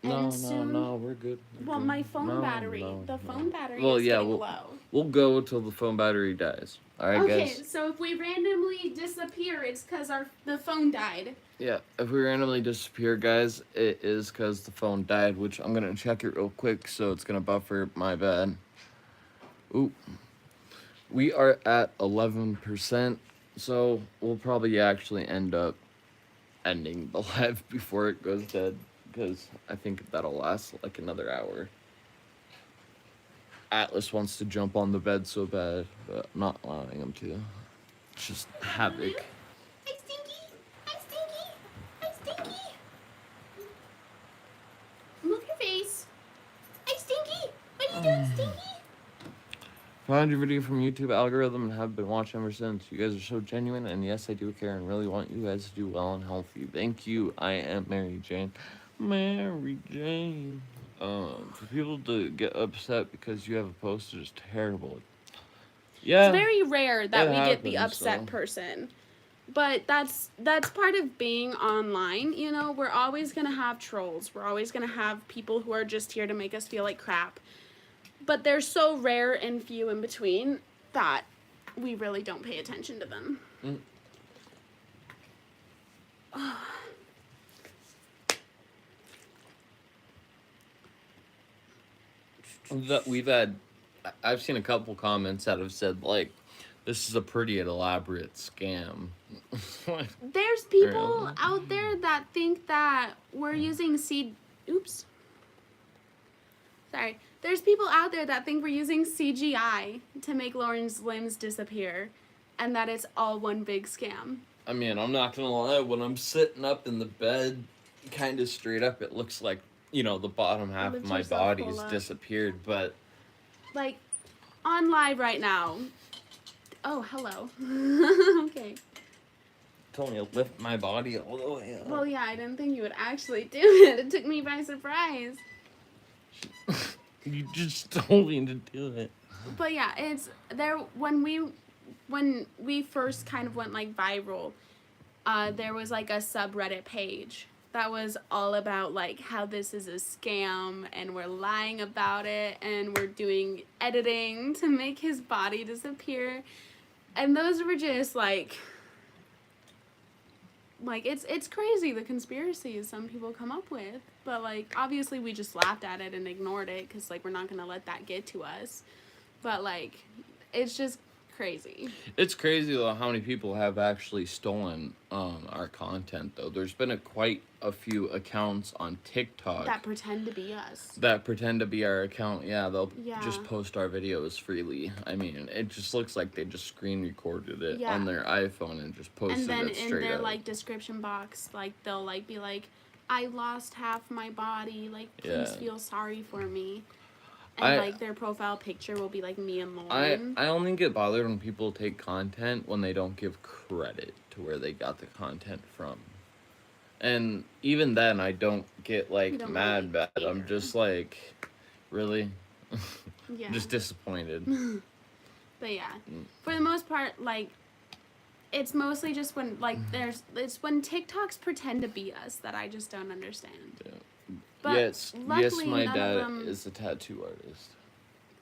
No, soon. we're good. Well, my phone battery. The phone battery is getting low. We'll go until the phone battery dies. All right, Okay, guys. so if we randomly disappear, it's because the phone died. Yeah, if we randomly disappear, guys, it is because the phone died, which I'm going to check it real quick, so it's going to buffer. My bad. Ooh. We are at 11%, so we'll probably actually end up ending the live before it goes dead, because I think that'll last like another hour. Atlas wants to jump on the bed so bad, but I'm not allowing him to. It's just havoc. Hi, Stinky. Hi, Stinky. Hi, Stinky. Move your face. Hi, Stinky. What are you doing, Stinky? Found your video from YouTube algorithm and have been watching ever since. You guys are so genuine, and yes, I do care and really want you guys to do well and healthy. Thank you. I am Mary Jane. Mary Jane. For people to get upset because you have a post is terrible. Yeah. It's very rare that we get the happens, upset so. person. But that's part of being online, you know. We're always going to have trolls. We're always going to have people who are just here to make us feel like crap. But they're so rare and few in between that we really don't pay attention to them. I've seen a couple comments that have said, like, this is a pretty elaborate scam. There's people Really? out there that think that we're using Oops. Sorry. There's people out there that think we're using CGI to make Lauren's limbs disappear, and that it's all one big scam. I mean, I'm not gonna lie, when I'm sitting up in the bed, kind of straight up, it looks like, you know, the bottom half of Lift my yourself body's full up. disappeared, but... Like, on live right now. Oh, hello. Okay. Told me to lift my body all the way up. Well, yeah, I didn't think you would actually do it. It took me by surprise. You just told me to do it. But yeah, it's there when we first kind of went like viral. There was like a subreddit page that was all about like how this is a scam and we're lying about it and we're doing editing to make his body disappear, and those were just like it's crazy the conspiracies some people come up with. But like obviously we just laughed at it and ignored it because like we're not gonna let that get to us. But like it's just crazy. It's crazy though how many people have actually stolen our content though. There's been quite a few accounts on TikTok That pretend to be us. that pretend to be our account. Yeah, they'll Yeah. just post our videos freely. I mean, it just looks like they just screen recorded it Yeah. on their iPhone and just posted And then it in straight their up. like description box, like they'll like be like, I lost half my body, like please Yeah. feel sorry for me. And I- like their profile picture will be like me and I Lauren. only get bothered when people take content when they don't give credit to where they got the content from. And even then, I don't get You like don't mad really bad. I'm care. just like, really? Yeah. Just disappointed. But yeah, for the most part, like, it's mostly just when, like, it's when TikToks pretend to be us that I just don't understand. Yeah. But yes, luckily my none dad of them. is a tattoo artist.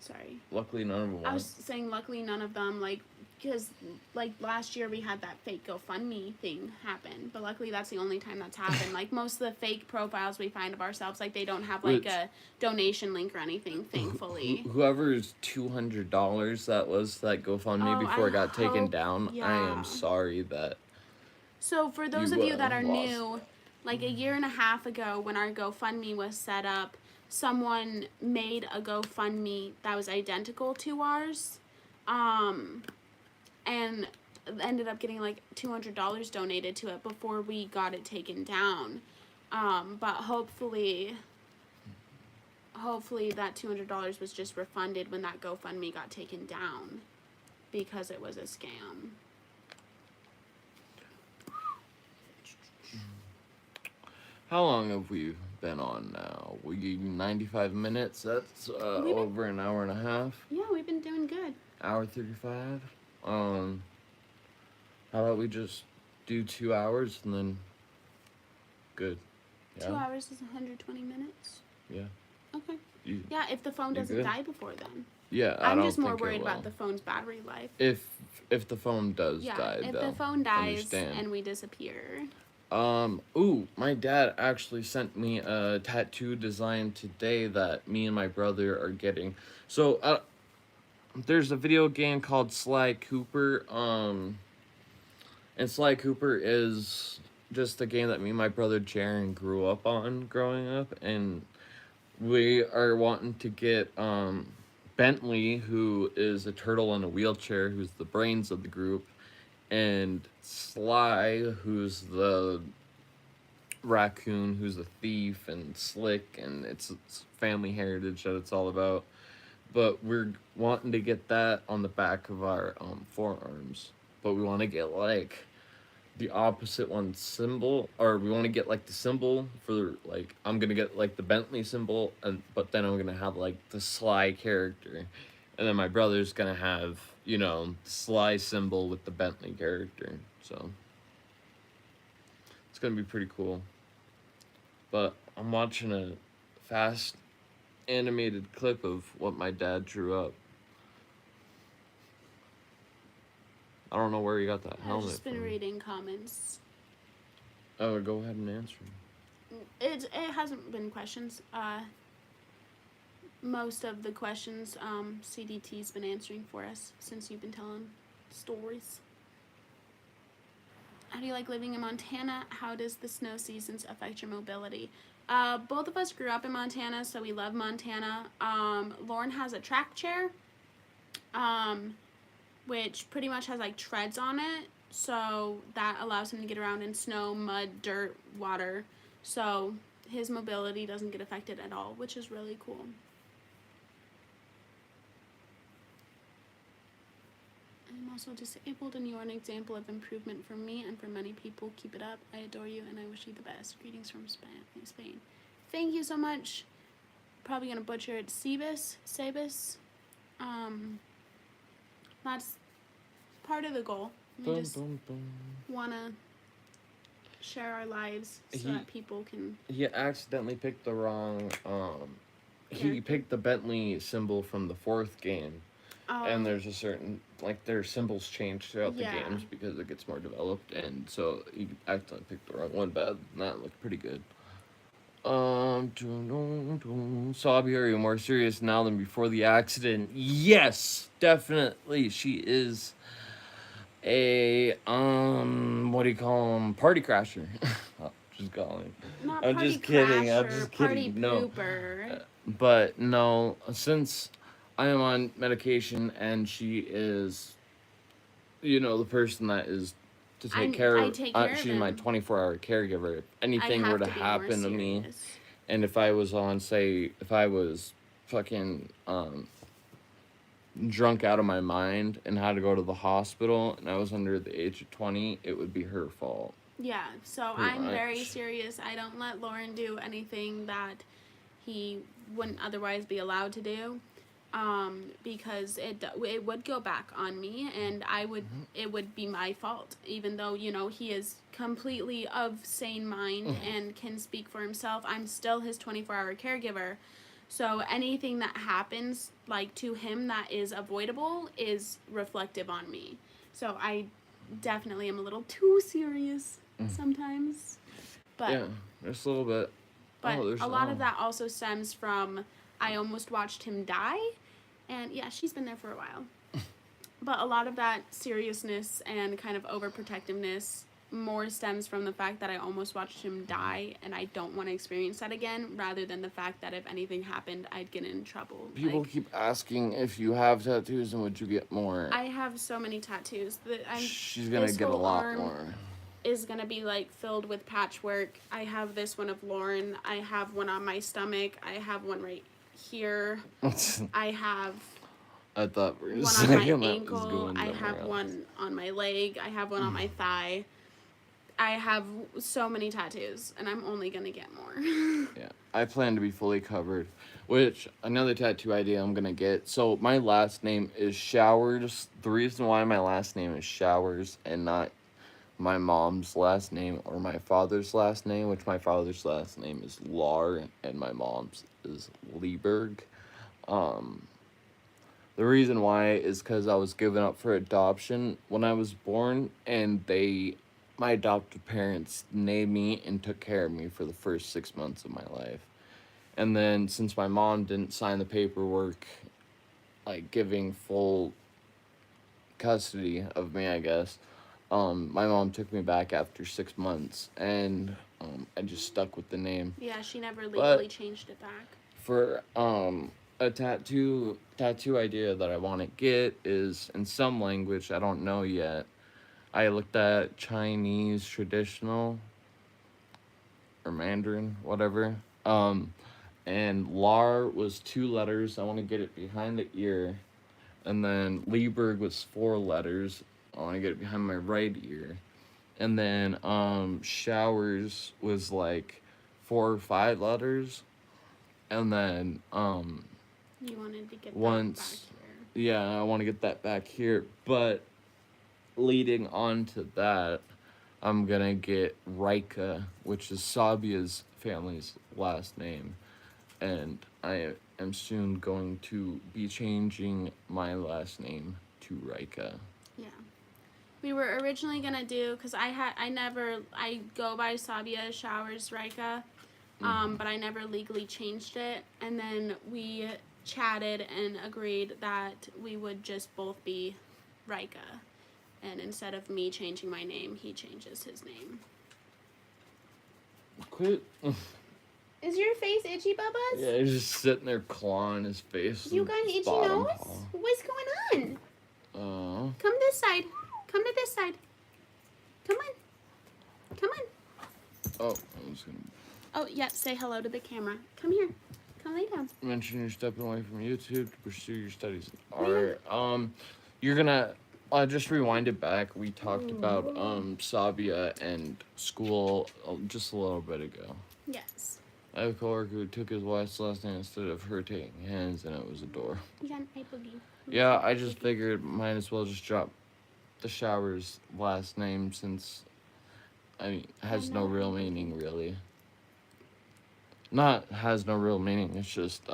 Sorry. Luckily, none of them I was want. saying luckily none of them, like, because like last year we had that fake GoFundMe thing happen, but luckily that's the only time that's happened. Like most of the fake profiles we find of ourselves, like they don't have like Which- a donation link or anything, thankfully. Whoever's $200 that was that GoFundMe Oh, before I it got taken hope- down, I yeah. am sorry that So for those of you that are lost. new, like a year and a half ago when our GoFundMe was set up, someone made a GoFundMe that was identical to ours, and ended up getting like $200 donated to it before we got it taken down. But hopefully that $200 was just refunded when that GoFundMe got taken down because it was a scam. How long have we been on now? 95 minutes? That's We've been- over an hour and a half. Yeah, we've been doing good. Hour 35. How about we just do 2 hours and then good. Yeah. 2 hours is 120 minutes. Yeah. Okay. You- Yeah, if the phone You doesn't good? die before then. yeah, I I'm don't just more think it worried about will. the phone's battery life. If the phone does Yeah, die, if though. the phone dies understand. and we disappear. Ooh, my dad actually sent me a tattoo design today that me and my brother are getting. So, there's a video game called Sly Cooper. And Sly Cooper is just a game that me and my brother Jaren grew up on growing up, and we are wanting to get, Bentley, who is a turtle in a wheelchair, who's the brains of the group, and Sly, who's the raccoon, who's a thief, and Slick, and it's family heritage that it's all about. But we're wanting to get that on the back of our forearms. But we want to get like the opposite one symbol, or we want to get like the symbol for like I'm gonna get like the Bentley symbol, but then I'm gonna have like the Sly character, and then my brother's gonna have the Sly symbol with the Bentley character. So it's gonna be pretty cool. But I'm watching a fast animated clip of what my dad drew up. I don't know where you got that I've helmet just been from. reading comments. Oh, go ahead and answer. It hasn't been questions. Most of the questions CDT's been answering for us since you've been telling stories. How do you like living in Montana? How does the snow seasons affect your mobility? Both of us grew up in Montana, so we love Montana. Lauren has a track chair, which pretty much has like treads on it, so that allows him to get around in snow, mud, dirt, water, so his mobility doesn't get affected at all, which is really cool. I'm also disabled, and you are an example of improvement for me and for many people. Keep it up. I adore you, and I wish you the best. Greetings from Spain. Thank you so much. Probably gonna butcher it. Sabis. That's part of the goal. We just wanna share our lives so that people can. He accidentally picked the wrong. He Character? picked the Bentley symbol from the fourth game, and there's a certain their symbols change throughout the Yeah. games because it gets more developed, and so he accidentally picked the wrong one. But that looked pretty good. So I'll be very more serious now than before the accident. Yes, definitely. She is a what do you call them? Party crasher. Just calling. Not I'm party just kidding. I'm crasher, just party kidding. No. pooper. But no, since I am on medication and she is, the person that is to take care I of. take care of She's my him. 24-hour caregiver. If anything I were have to be more happen to me, serious. and if I was on, say, if I was fucking drunk out of my mind and had to go to the hospital and I was under the age of 20, it would be her fault. Yeah, so Pretty I'm very much. serious. I don't let Lauren do anything that he wouldn't otherwise be allowed to do. because it would go back on me, and it would be my fault, even though, you know, he is completely of sane mind and can speak for himself. I'm still his 24-hour caregiver. So anything that happens, like, to him that is avoidable is reflective on me. So I definitely am a little too serious sometimes. But Yeah, just a little bit. but a lot of that also stems from, I almost watched him die. And yeah, she's been there for a while. But a lot of that seriousness and kind of overprotectiveness more stems from the fact that I almost watched him die, and I don't want to experience that again, rather than the fact that if anything happened, I'd get in trouble. People keep asking if you have tattoos and would you get more. I have so many tattoos that She's gonna get a lot more. Is gonna be like filled with patchwork. I have this one of Lauren. I have one on my stomach. I have one right here. I thought for a one second on my that ankle. was going I have else. one on my leg. I have one on my thigh. I have so many tattoos, and I'm only gonna get more. Yeah, I plan to be fully covered. Which, another tattoo idea I'm gonna get. So, my last name is Showers. The reason why my last name is Showers and not my mom's last name or my father's last name, which my father's last name is Lar and my mom's is Lieberg. The reason why is because I was given up for adoption when I was born, and my adoptive parents named me and took care of me for the first 6 months of my life. And then since my mom didn't sign the paperwork, like giving full custody of me, I guess, my mom took me back after 6 months, and I just stuck with the name. Yeah, she never legally changed it back. For a tattoo idea that I want to get is in some language I don't know yet. I looked at Chinese traditional or Mandarin, whatever. And Lar was 2 letters. I want to get it behind the ear. And then Lieberg was 4 letters. I want to get it behind my right ear. And then Showers was like 4 or 5 letters. And then you wanted to get that back here. Yeah, I want to get that back here. But leading on to that, I'm gonna get Reika, which is Sabia's family's last name, and I am soon going to be changing my last name to Reika. Yeah, we were originally gonna do, because I go by Sabia Showers Reika, but I never legally changed it, and then we chatted and agreed that we would just both be Reika. And instead of me changing my name, he changes his name. Quit. Is your face itchy, Bubba's? Yeah, he's just sitting there clawing his face. You got an itchy nose? What's going on? Come this side. Come to this side. Come on. Come on. Oh, I was gonna... Oh, yeah, say hello to the camera. Come here. Come lay down. Mention you're stepping away from YouTube to pursue your studies in art. You're gonna... just rewind it back. We talked about Sabia and school just a little bit ago. Yes. I have a coworker who took his wife's last name instead of her taking his, and it was a door. Yeah, I boogie. Yeah, I just figured might as well just drop the Showers last name since, I mean, has no real meaning, really. Not has no real meaning, it's just,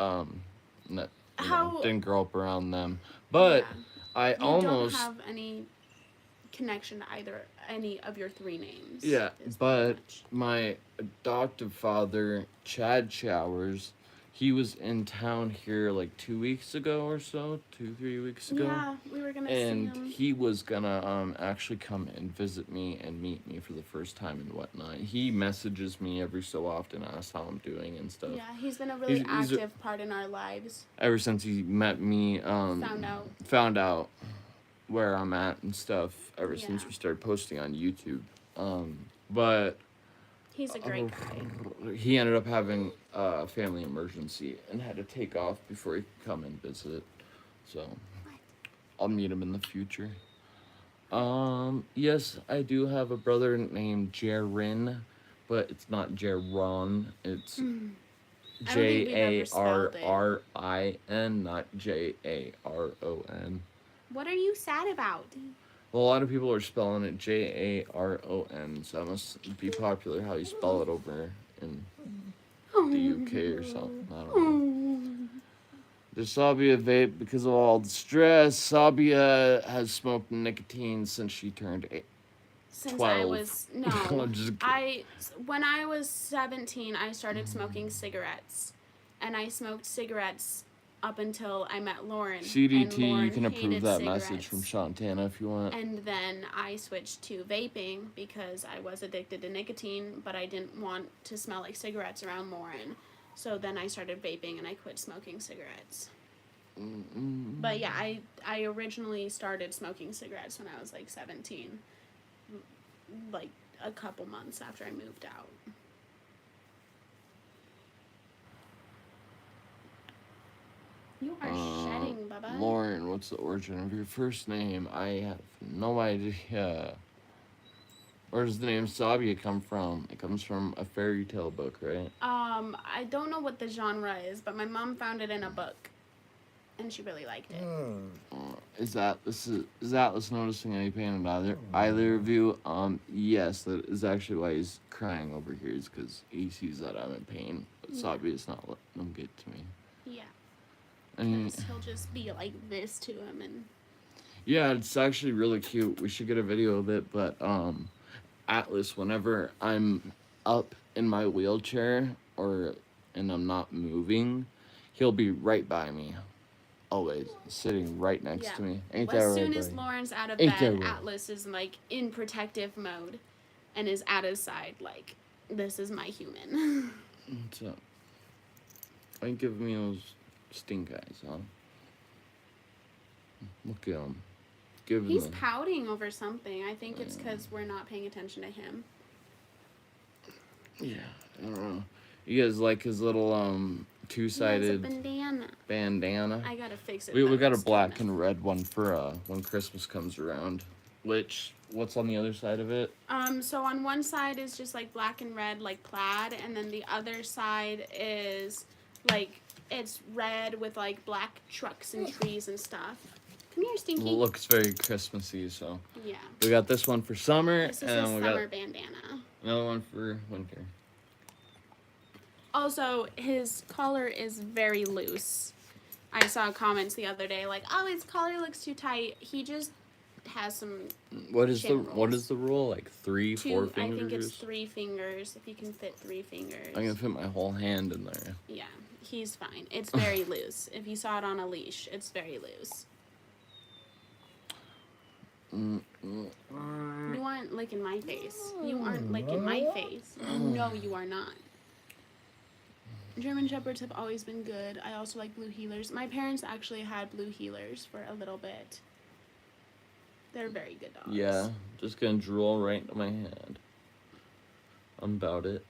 didn't grow up around them. But... Yeah. I almost don't have any connection to any of your 3 names. Yeah, but my adoptive father, Chad Showers, he was in town here like 2 weeks ago or so, 2-3 weeks ago. Yeah, we were gonna see him. And he was gonna actually come and visit me and meet me for the first time and whatnot. He messages me every so often, asks how I'm doing and stuff. Yeah, he's been a really active part in our lives. Ever since he met me, found out where I'm at and stuff. Ever since we started posting on YouTube, but. He's a great guy. He ended up having a family emergency and had to take off before he could come and visit. So, I'll meet him in the future. Yes, I do have a brother named Jarin, but it's not Jaron. It's I don't think we've ever spelled it. Jarrin, not Jaron. What are you sad about? Well, a lot of people are spelling it Jaron, so it must be popular how you spell it over in the UK or something. I don't know. Does Sabia vape because of all the stress? Sabia has smoked nicotine since she turned 8. Since 12. I was I'm just kidding. when I was 17, I started smoking cigarettes, and I smoked cigarettes up until I met Lauren. and CDT, Lauren you can approve hated that cigarettes. message from Shantana if you want. And then I switched to vaping because I was addicted to nicotine, but I didn't want to smell like cigarettes around Lauren. So then I started vaping and I quit smoking cigarettes. But yeah, I originally started smoking cigarettes when I was like 17. Like a couple months after I moved out. You are shedding, Bubba. Lauren, what's the origin of your first name? I have no idea. Where does the name Sabia come from? It comes from a fairy tale book, right? I don't know what the genre is, but my mom found it in a book, and she really liked it. Is Atlas noticing any pain in either of you? Yes, that is actually why he's crying over here, is because he sees that I'm in pain. But Sabia's not letting him get to me. Yeah. I mean, Because he'll just be like this to him, and yeah, it's actually really cute. We should get a video of it, but Atlas, whenever I'm up in my wheelchair and I'm not moving, he'll be right by me. Always sitting right next to me. Ain't that right, as soon as buddy? Lauren's out of Ain't that bed, right? Atlas is like in protective mode, and is at his side like, this is my human. What's up? Why you giving me those stink eyes, huh? Look at him. He's pouting over something. I think it's because we're not paying attention to him. Yeah, I don't know. You guys like his little two-sided bandana? I gotta fix it. We got a black and red one for when Christmas comes around. What's on the other side of it? So on one side is just like black and red, like plaid, and then the other side is like it's red with like black trucks and trees and stuff. Come here, Stinky. Well, it looks very Christmassy, so. Yeah. We got this one for summer, This is and a we summer got bandana. another one for winter. Also, his collar is very loose. I saw comments the other day like, "Oh, his collar looks too tight." He just has some. What is the rule? Like 3, 4 fingers? I think it's 3 fingers. If you can fit 3 fingers. I can fit my whole hand in there. Yeah, he's fine. It's very loose. If you saw it on a leash, it's very loose. You aren't licking my face. You aren't licking my face. No, you are not. German Shepherds have always been good. I also like blue heelers. My parents actually had blue heelers for a little bit. They're very good dogs. Yeah, just gonna drool right into my hand. I'm about it.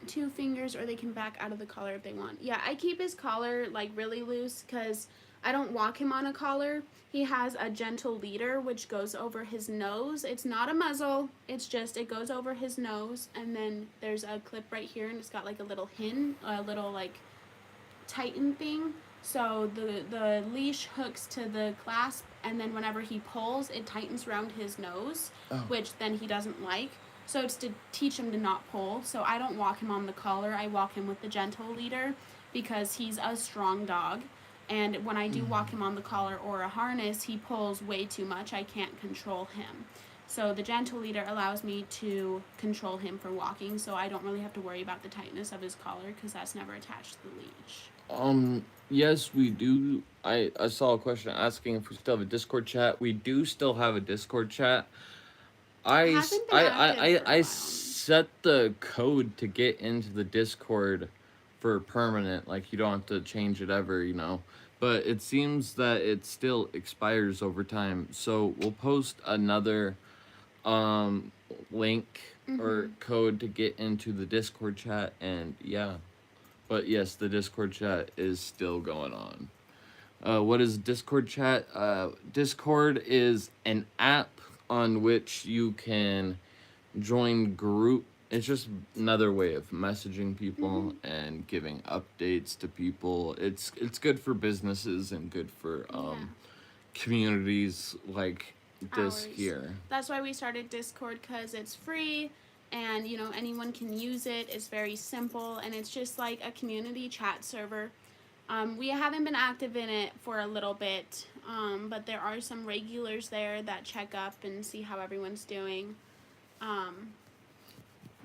2 fingers, or they can back out of the collar if they want. Yeah, I keep his collar like really loose because I don't walk him on a collar. He has a gentle leader which goes over his nose. It's not a muzzle. It's just it goes over his nose, and then there's a clip right here, and it's got like a little a little like tighten thing. So the leash hooks to the clasp, and then whenever he pulls, it tightens around his nose, which then he doesn't like. So it's to teach him to not pull. So I don't walk him on the collar. I walk him with the gentle leader because he's a strong dog. And when I do walk him on the collar or a harness, he pulls way too much. I can't control him. So the gentle leader allows me to control him for walking. So I don't really have to worry about the tightness of his collar because that's never attached to the leash. Yes, we do. I saw a question asking if we still have a Discord chat. We do still have a Discord chat. I set the code to get into the Discord for permanent. Like, you don't have to change it ever, you know. But it seems that it still expires over time. So we'll post another link or code to get into the Discord chat, and yeah. But yes, the Discord chat is still going on. What is Discord chat? Discord is an app on which you can join group. It's just another way of messaging people and giving updates to people. It's good for businesses and good for communities like this Ours. here. That's why we started Discord, because it's free and anyone can use it. It's very simple and it's just like a community chat server. We haven't been active in it for a little bit, but there are some regulars there that check up and see how everyone's doing.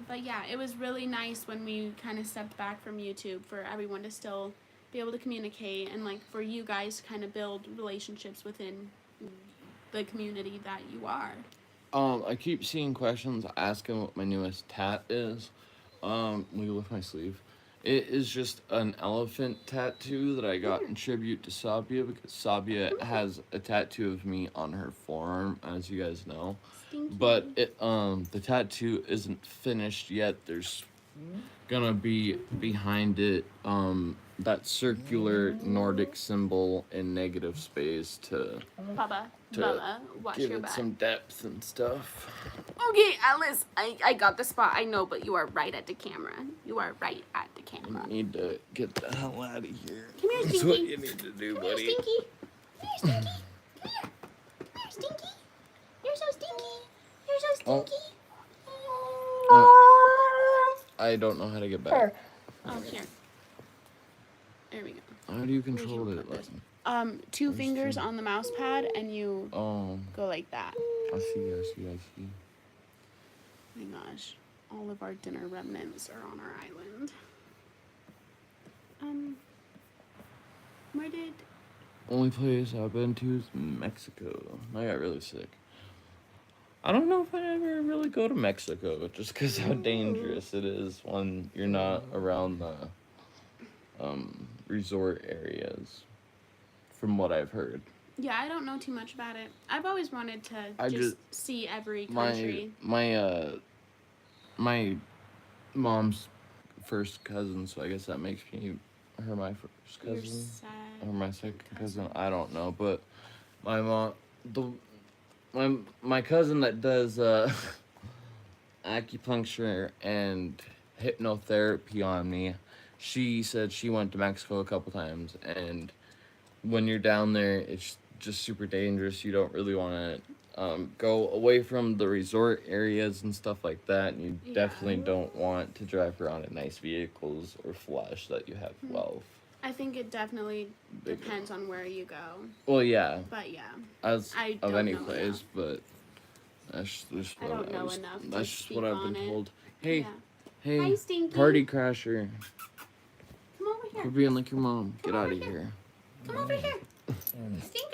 But yeah, it was really nice when we kind of stepped back from YouTube for everyone to still be able to communicate, and like for you guys to kind of build relationships within the community that you are. I keep seeing questions asking what my newest tat is. Let me lift my sleeve. It is just an elephant tattoo that I got in tribute to Sabia, because Sabia has a tattoo of me on her forearm, as you guys know. Stinky. But it the tattoo isn't finished yet. There's gonna be behind it that circular Nordic symbol in negative space to Bubba, watch give your it back. some depth and stuff. Okay, Alice, I got the spot. I know, but you are right at the camera. You are right at the camera. You need to get the hell out of here. Come here, That's Stinky. what you need to do, Come here, buddy. Stinky. Come here, Stinky. Come here. Come here, Stinky. You're so stinky. You're so stinky. I don't know how to get back. Oh, here. There we go. How do you control can it? put this? Two fingers on the mouse pad, and you Oh, go like that. I see. Oh my gosh. All of our dinner remnants are on our island. Where did... Only place I've been to is Mexico. I got really sick. I don't know if I ever really go to Mexico, just because how dangerous it is when you're not around the resort areas, from what I've heard. Yeah, I don't know too much about it. I've always wanted to I just see every My country. my mom's first cousin, so I guess that makes me her my first Your cousin. sad Or my second cousin, I don't know, but my mom, my cousin that does acupuncture and hypnotherapy on me, she said she went to Mexico a couple times, and when you're down there, it's just super dangerous. You don't really want to go away from the resort areas and stuff like that, and you definitely don't want to drive around in nice vehicles or flash that you have wealth. I think it definitely depends on where you go. Well, yeah. But yeah. As I of don't any know place, but that's just I what don't know was, enough to that's just speak what I've on been it. told. Hey, Yeah. hey, Hi, Stinky. party crasher, Come over here. you're being like your mom. Get Come out over of here. here. Come over here. Stinker.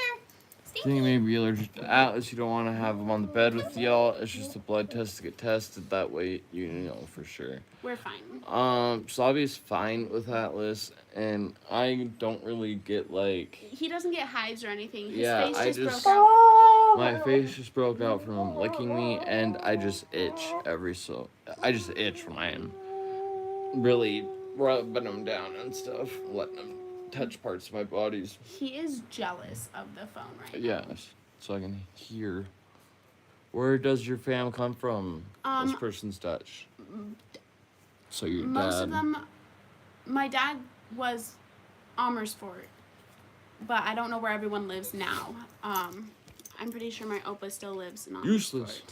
I think maybe allergic to Atlas. You don't want to have him on the bed with y'all. It's just a blood test to get tested. That way, you know for sure. We're fine. Sabi's fine with Atlas, and I don't really get like. He doesn't get hives or anything. His Yeah, face I just just- broke out. My face just broke out from him licking me, and I just itch I just itch when I'm really rubbing him down and stuff, letting him touch parts of my bodies. He is jealous of the phone right now. Yes, so I can hear. Where does your fam come from? This person's Dutch. So your Most dad. of them, my dad was Amersfoort, but I don't know where everyone lives now. I'm pretty sure my Opa still lives in Amersfoort. Useless.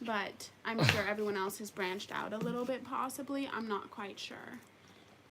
But I'm sure everyone else has branched out a little bit, possibly. I'm not quite sure.